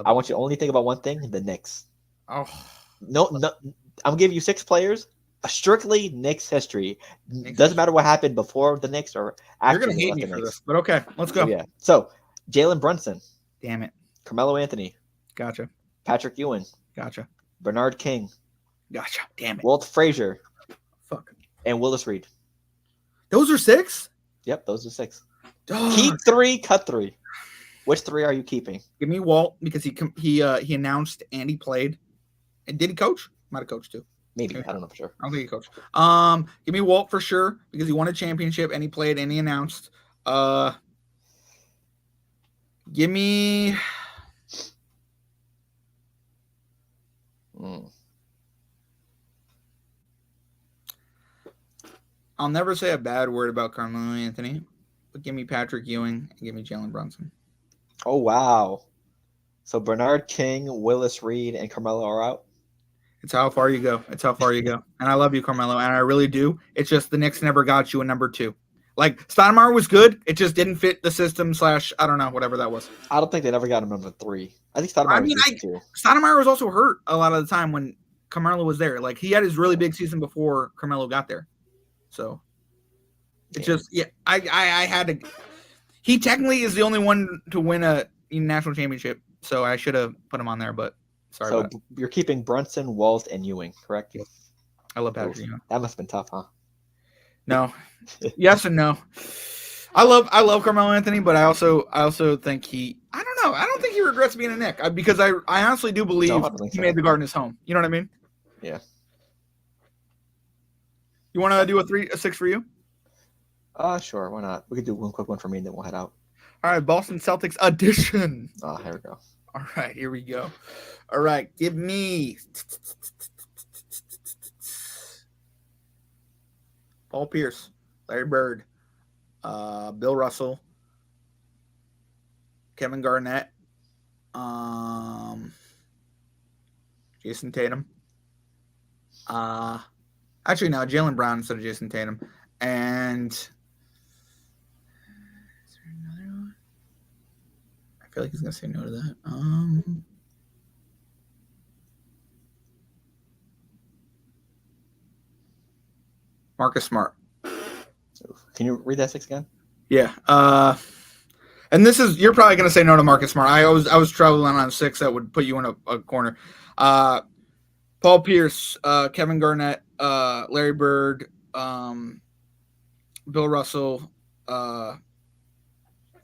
I want you to only think about one thing: the Knicks. Oh no! I'm giving you 6 players. Strictly Knicks history. Doesn't matter what happened before the Knicks or after. You're gonna hate me for this, but okay, let's go. So, yeah. So Jalen Brunson. Damn it. Carmelo Anthony. Gotcha. Patrick Ewing. Gotcha. Bernard King. Gotcha. Damn it. Walt Frazier. Fuck. And Willis Reed. Those are 6? Yep, those are 6. Dog. Keep 3, cut 3. Which 3 are you keeping? Give me Walt because he announced and he played. And did he coach? Might have coached too. Maybe. I don't know for sure. I don't think he coached. Give me Walt for sure because he won a championship and he played and he announced. Give me. I'll never say a bad word about Carmelo Anthony, but give me Patrick Ewing and give me Jalen Brunson. Oh, wow. So Bernard King, Willis Reed, and Carmelo are out? It's how far you go. And I love you, Carmelo, and I really do. It's just the Knicks never got you a number 2. Like, Stoudemire was good. It just didn't fit the system / I don't know, whatever that was. I don't think they never got him number 3. I think Stoudemire was good too. Stoudemire was also hurt a lot of the time when Carmelo was there. Like, he had his really big season before Carmelo got there. So, it's just, yeah, I had to. He technically is the only one to win a national championship, so I should have put him on there, but sorry. So, you're keeping Brunson, Walt, and Ewing, correct? I love Patrick Ewing. That must have been tough, huh? No. Yes and no. I love Carmelo Anthony, but I also think I don't know. I don't think he regrets being a Knick because I honestly do believe he made the Garden his home. You know what I mean? Yeah. You want to do a 6 for you? Sure. Why not? We could do one quick one for me, and then we'll head out. All right, Boston Celtics edition. Oh, here we go. All right, here we go. All right, give me Paul Pierce, Larry Bird, Bill Russell, Kevin Garnett, Jason Tatum. Actually, no, Jaylen Brown instead of Jason Tatum. And is there another one? I feel like he's gonna say no to that. Marcus Smart. Can you read that 6 again? Yeah. And this is you're probably gonna say no to Marcus Smart. I was traveling on 6 that would put you in a corner. Paul Pierce, Kevin Garnett, Larry Bird, Bill Russell.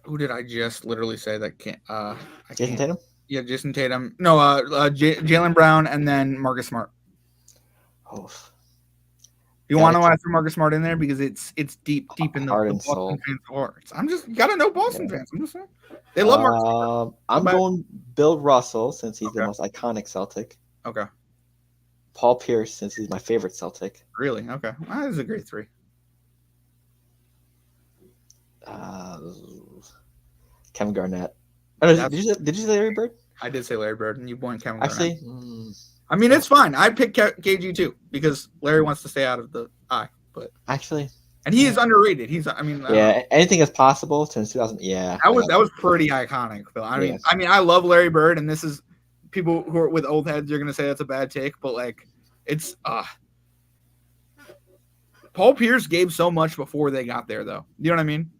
Who did I just literally say that can't? Jason Tatum? Yeah, Jason Tatum. No, Jaylen Brown, and then Marcus Smart. Oh. You want to know why I threw Marcus Smart in there? Because it's deep in the Boston fans' hearts. I'm just gotta know Boston fans. I'm just saying they love Marcus Smart. I'm going Bill Russell since he's the most iconic Celtic. Okay. Paul Pierce since he's my favorite Celtic. Really? Okay. Well, that is a great 3. Kevin Garnett. Did you say Larry Bird? I did say Larry Bird, and you went Kevin Garnett. Actually, I mean, it's fine. I picked KG too because Larry wants to stay out of the eye. But actually, and he is underrated. Anything is possible since 2000. Yeah, that was pretty iconic, Phil. I mean, I love Larry Bird, and this is people who are with old heads. You're gonna say that's a bad take, but like, it's Paul Pierce gave so much before they got there, though. You know what I mean?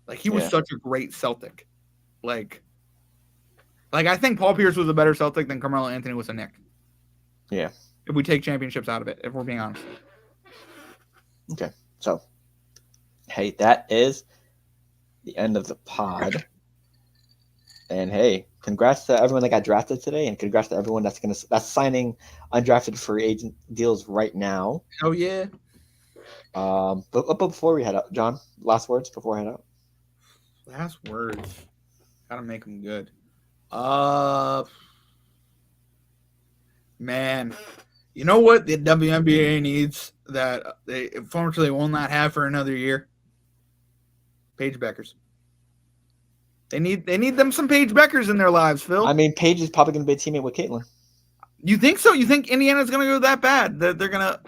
Like he was such a great Celtic. Like I think Paul Pierce was a better Celtic than Carmelo Anthony was a Knick. Yeah. If we take championships out of it, if we're being honest. Okay. So, hey, that is the end of the pod. And hey, congrats to everyone that got drafted today, and congrats to everyone that's signing undrafted free agent deals right now. Oh yeah. But before we head out, John, last words before we head out. Last words. Gotta make them good. Man, you know what the WNBA needs that they unfortunately will not have for another year? Paige Beckers. They need them some Paige Beckers in their lives, Phil. I mean, Paige is probably going to be a teammate with Caitlin. You think so? You think Indiana's going to go that bad? That they're going to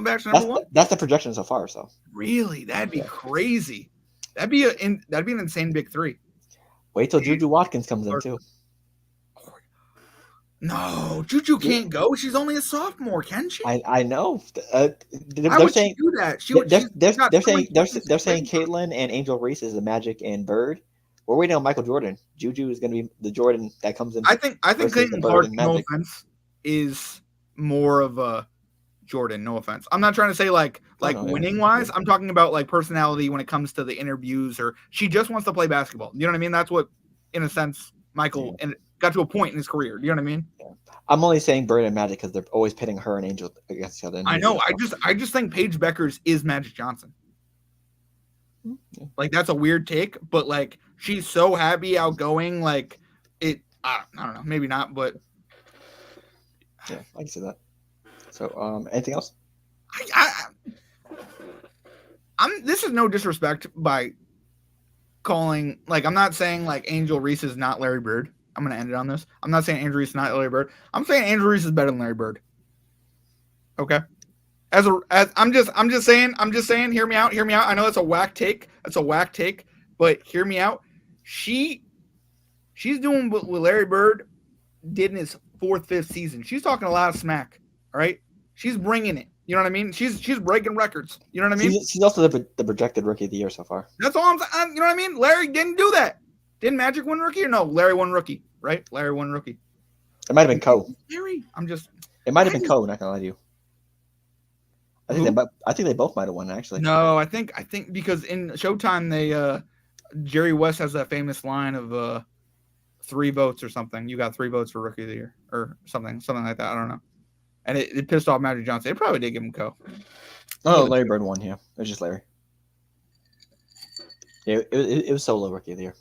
back to number 1? That's the projection so far. So really, that'd be crazy. That'd be an insane big 3. Wait till Juju Watkins comes in too. No, Juju can't go. She's only a sophomore, can she? I know. Why would she do that? They're saying Caitlin and Angel Reese is the Magic and Bird. We're waiting on Michael Jordan. Juju is going to be the Jordan that comes in. I think Caitlin Clark, no offense, is more of a Jordan. No offense. I'm not trying to say like winning wise. I'm talking about like personality when it comes to the interviews, or she just wants to play basketball. You know what I mean? That's what, in a sense, Michael and got to a point in his career. You know what I mean? Yeah. I'm only saying Bird and Magic because they're always pitting her and Angel against each other. I know. I just think Paige Beckers is Magic Johnson. Yeah. Like that's a weird take, but like she's so happy, outgoing. Like it. I don't know. Maybe not, but yeah, I can see that. So, anything else? This is no disrespect by calling, like, I'm not saying like Angel Reese is not Larry Bird. I'm gonna end it on this. I'm not saying Angel Reese is not Larry Bird. I'm saying Angel Reese is better than Larry Bird. Okay. I'm just saying, hear me out. I know that's a whack take. But hear me out. She's doing what Larry Bird did in his 4th, 5th season. She's talking a lot of smack. All right. She's bringing it. You know what I mean? She's breaking records. You know what I mean? She's also the projected rookie of the year so far. That's all I'm saying. You know what I mean? Larry didn't do that. Didn't Magic win rookie or no? Larry won rookie, right? Larry won rookie. It might have been Co. Larry, It might have been Co. Not gonna lie to you. I think they both might have won actually. No, I think because in Showtime they Jerry West has that famous line of 3 votes or something. You got 3 votes for Rookie of the Year or something like that. I don't know. And it pissed off Magic Johnson. It probably did give him Co. Oh, Larry Bird won here. It was just Larry. Yeah, it was solo Rookie of the Year.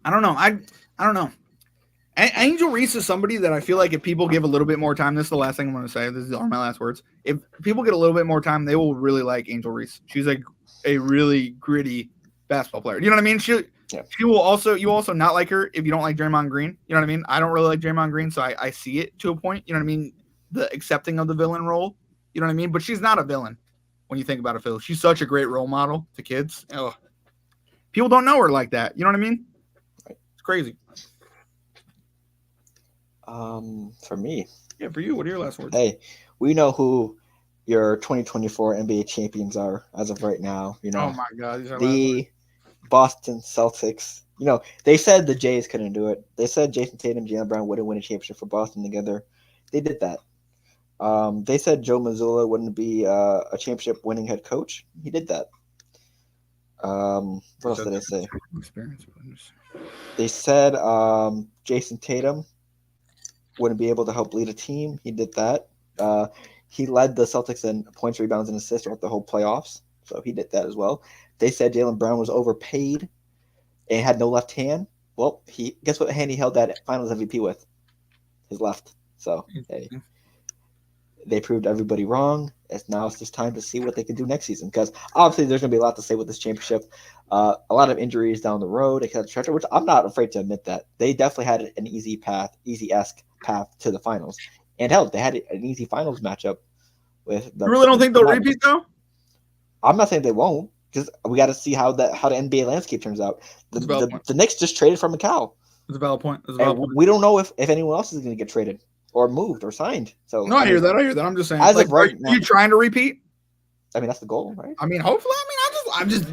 I don't know. I don't know. Angel Reese is somebody that I feel like if people give a little bit more time, this is the last thing I'm going to say. This are my last words. If people get a little bit more time, they will really like Angel Reese. She's like a really gritty basketball player. You know what I mean? She will also, you also not like her if you don't like Draymond Green. You know what I mean? I don't really like Draymond Green, so I see it to a point. You know what I mean? The accepting of the villain role. You know what I mean? But she's not a villain when you think about it, Phil. She's such a great role model to kids. Oh, people don't know her like that. You know what I mean? It's crazy. For me. Yeah, for you. What are your last words? Hey, we know who your 2024 NBA champions are as of right now. You know, oh my God, these are the Boston Celtics. You know, they said the Jays couldn't do it. They said Jason Tatum, Jaylen Brown wouldn't win a championship for Boston together. They did that. They said Joe Mazzulla wouldn't be a championship winning head coach. He did that. What else did they say? They said Jason Tatum wouldn't be able to help lead a team. He did that. He led the Celtics in points, rebounds, and assists throughout the whole playoffs. So he did that as well. They said Jaylen Brown was overpaid and had no left hand. Well, guess what hand he held that Finals MVP with? His left. So hey, they proved everybody wrong. Now it's just time to see what they can do next season, because obviously there's going to be a lot to say with this championship. A lot of injuries down the road, etc., which I'm not afraid to admit that. They definitely had an easy-esque path to the finals. And hell, they had an easy finals matchup with the. You really don't think they'll repeat though? I'm not saying they won't, because we got to see how the NBA landscape turns out. The Knicks just traded for Macau. That's a valid point. We don't know if anyone else is going to get traded or moved or signed. So no, I hear that. I'm just saying. As of right now, are you trying to repeat? I mean, that's the goal, right? I mean, hopefully. I mean, I'm just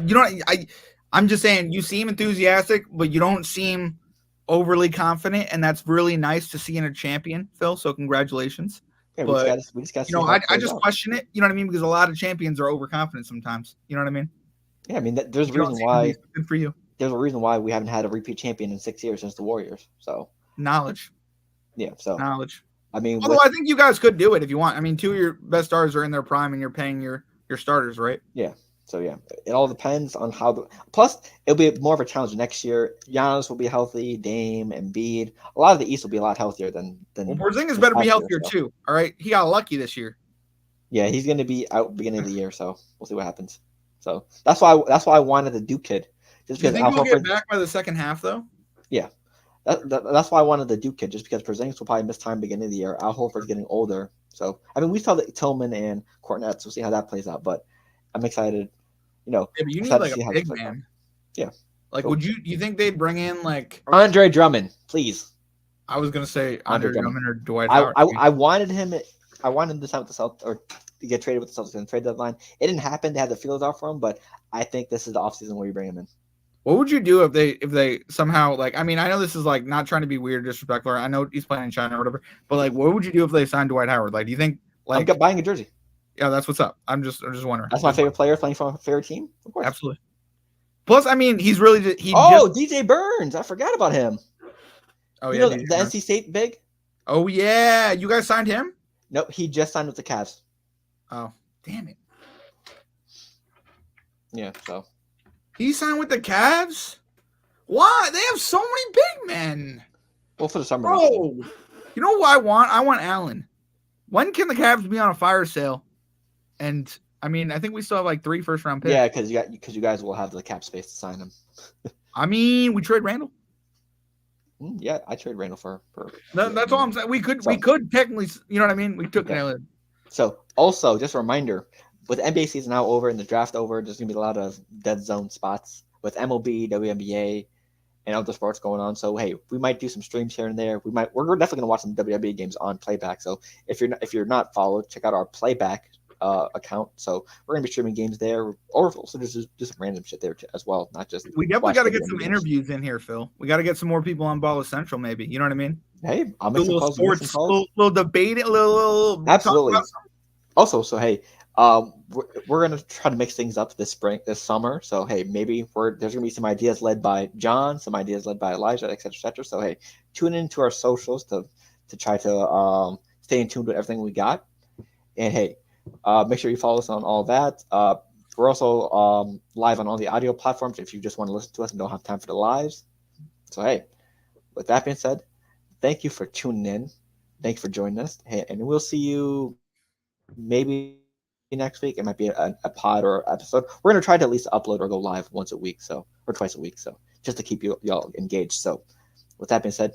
I'm just saying. You seem enthusiastic, but you don't seem overly confident, and that's really nice to see in a champion, Phil. So congratulations. Yeah, but we just got to. You know, I just question it. You know what I mean? Because a lot of champions are overconfident sometimes. You know what I mean? Yeah, I mean, there's a reason why. Good for you. There's a reason why we haven't had a repeat champion in 6 years since the Warriors. So knowledge. Yeah. So knowledge. I mean, although I think you guys could do it if you want. I mean, 2 of your best stars are in their prime, and you're paying your starters, right? Yeah. So yeah, it all depends on how plus it'll be more of a challenge next year. Giannis will be healthy, Dame, Embiid. A lot of the East will be a lot healthier than. Well, Porzingis better be healthier too. All right, he got lucky this year. Yeah, he's going to be out beginning of the year, so we'll see what happens. So that's why I wanted the Duke kid. Just because he'll get back by the second half, though. Yeah, that's why I wanted the Duke kid, just because Porzingis will probably miss time beginning of the year. Al Horford's getting older, so I mean we saw the Tillman and Kornet, so we'll see how that plays out. But I'm excited. You know, yeah, but you need like a big man. Yeah. Like, would you think they'd bring in like Andre Drummond, please? I was gonna say Andre Drummond or Dwight Howard. I wanted him. I wanted this out with the Celtics or to get traded with the Celtics in the trade deadline. It didn't happen. They had the feelers out for him, but I think this is the offseason where you bring him in. What would you do if they somehow like? I mean, I know this is like not trying to be weird, or disrespectful. I know he's playing in China or whatever, but like, what would you do if they signed Dwight Howard? Like, do you think like I'm buying a jersey? Yeah, that's what's up. I'm just wondering. That's my favorite player playing for a favorite team. Of course. Absolutely. Plus, I mean, he's really DJ Burns. I forgot about him. Oh you yeah, know, the NC State big. Oh yeah, you guys signed him? Nope, he just signed with the Cavs. Oh, damn it. Yeah, so he signed with the Cavs. Why? They have so many big men. Well, for the summer. Bro, you know what I want? I want Allen. When can the Cavs be on a fire sale? And I mean, I think we still have like 3 first-round picks. Yeah, because you guys will have the cap space to sign him. I mean, we trade Randall. Yeah, I trade Randall for. That's all I'm saying. We could technically, you know what I mean? We took Allen. So also, just a reminder, with NBA season now over and the draft over, there's gonna be a lot of dead zone spots with MLB, WNBA, and other sports going on. So hey, we might do some streams here and there. We're definitely gonna watch some WNBA games on playback. So if you're not followed, check out our playback account. So we're gonna be streaming games there, or also just do some random shit there as well. Not just. We definitely got to get some interviews in here, Phil. We got to get some more people on Ball Central, maybe. You know what I mean? Hey, I'll make some calls. Little debate, little absolutely. Also, so hey, We're gonna try to mix things up this summer. So hey, maybe there's gonna be some ideas led by John, some ideas led by Elijah, et cetera. So hey, tune into our socials to try to stay in tune with everything we got. And hey, make sure you follow us on all that. We're also live on all the audio platforms if you just want to listen to us and don't have time for the lives. So hey, with that being said, thank you for tuning in. Thank you for joining us. Hey, and we'll see you maybe next week. It might be a pod or episode. We're gonna try to at least upload or go live once a week, or twice a week, so just to keep y'all engaged. So with that being said,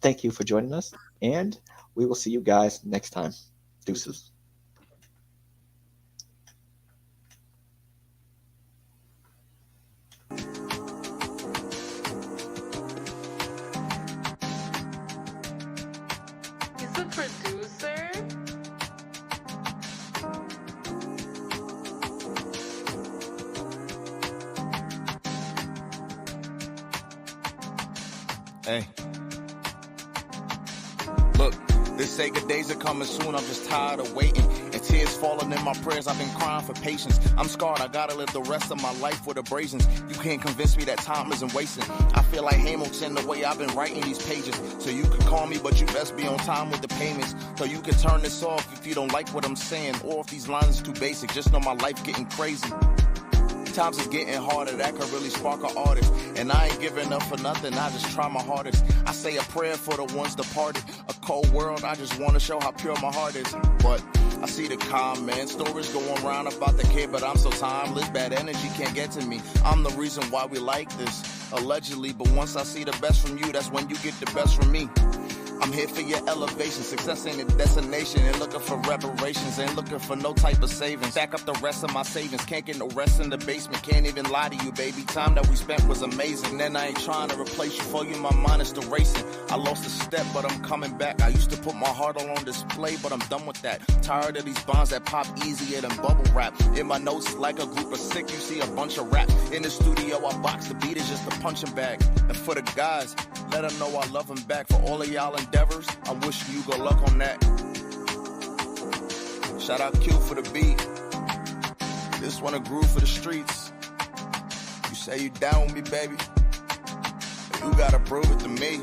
thank you for joining us, and we will see you guys next time. Deuces. He's a producer. Hey. Look, they say good days are coming soon, I'm just tired of waiting. And tears falling in my prayers, I've been crying for patience. I'm scarred, I gotta live the rest of my life with abrasions. You can't convince me that time isn't wasting. I feel like Hamilton the way I've been writing these pages. So you can call me, but you best be on time with the payments. So you can turn this off if you don't like what I'm saying. Or if these lines are too basic, just know my life getting crazy. Times is getting harder, that could really spark an artist. And I ain't giving up for nothing, I just try my hardest. I say a prayer for the ones departed. A cold world, I just want to show how pure my heart is. But I see the comments, stories going around about the kid, but I'm so timeless, bad energy can't get to me. I'm the reason why we like this, allegedly. But once I see the best from you, that's when you get the best from me. I'm here for your elevation, success ain't a destination. Ain't looking for reparations, ain't looking for no type of savings. Stack up the rest of my savings, can't get no rest in the basement. Can't even lie to you, baby, time that we spent was amazing. And I ain't trying to replace you, for you my mind is still racing. I lost a step, but I'm coming back. I used to put my heart all on display, but I'm done with that. Tired of these bonds that pop easier than bubble wrap. In my notes, like a group of sick, you see a bunch of rap. In the studio, I box the beat is just a punching bag. And for the guys, let them know I love them back. For all of y'all endeavors, I'm wishing you good luck on that. Shout out Q for the beat. This one a groove for the streets. You say you down with me, baby, you gotta prove it to me.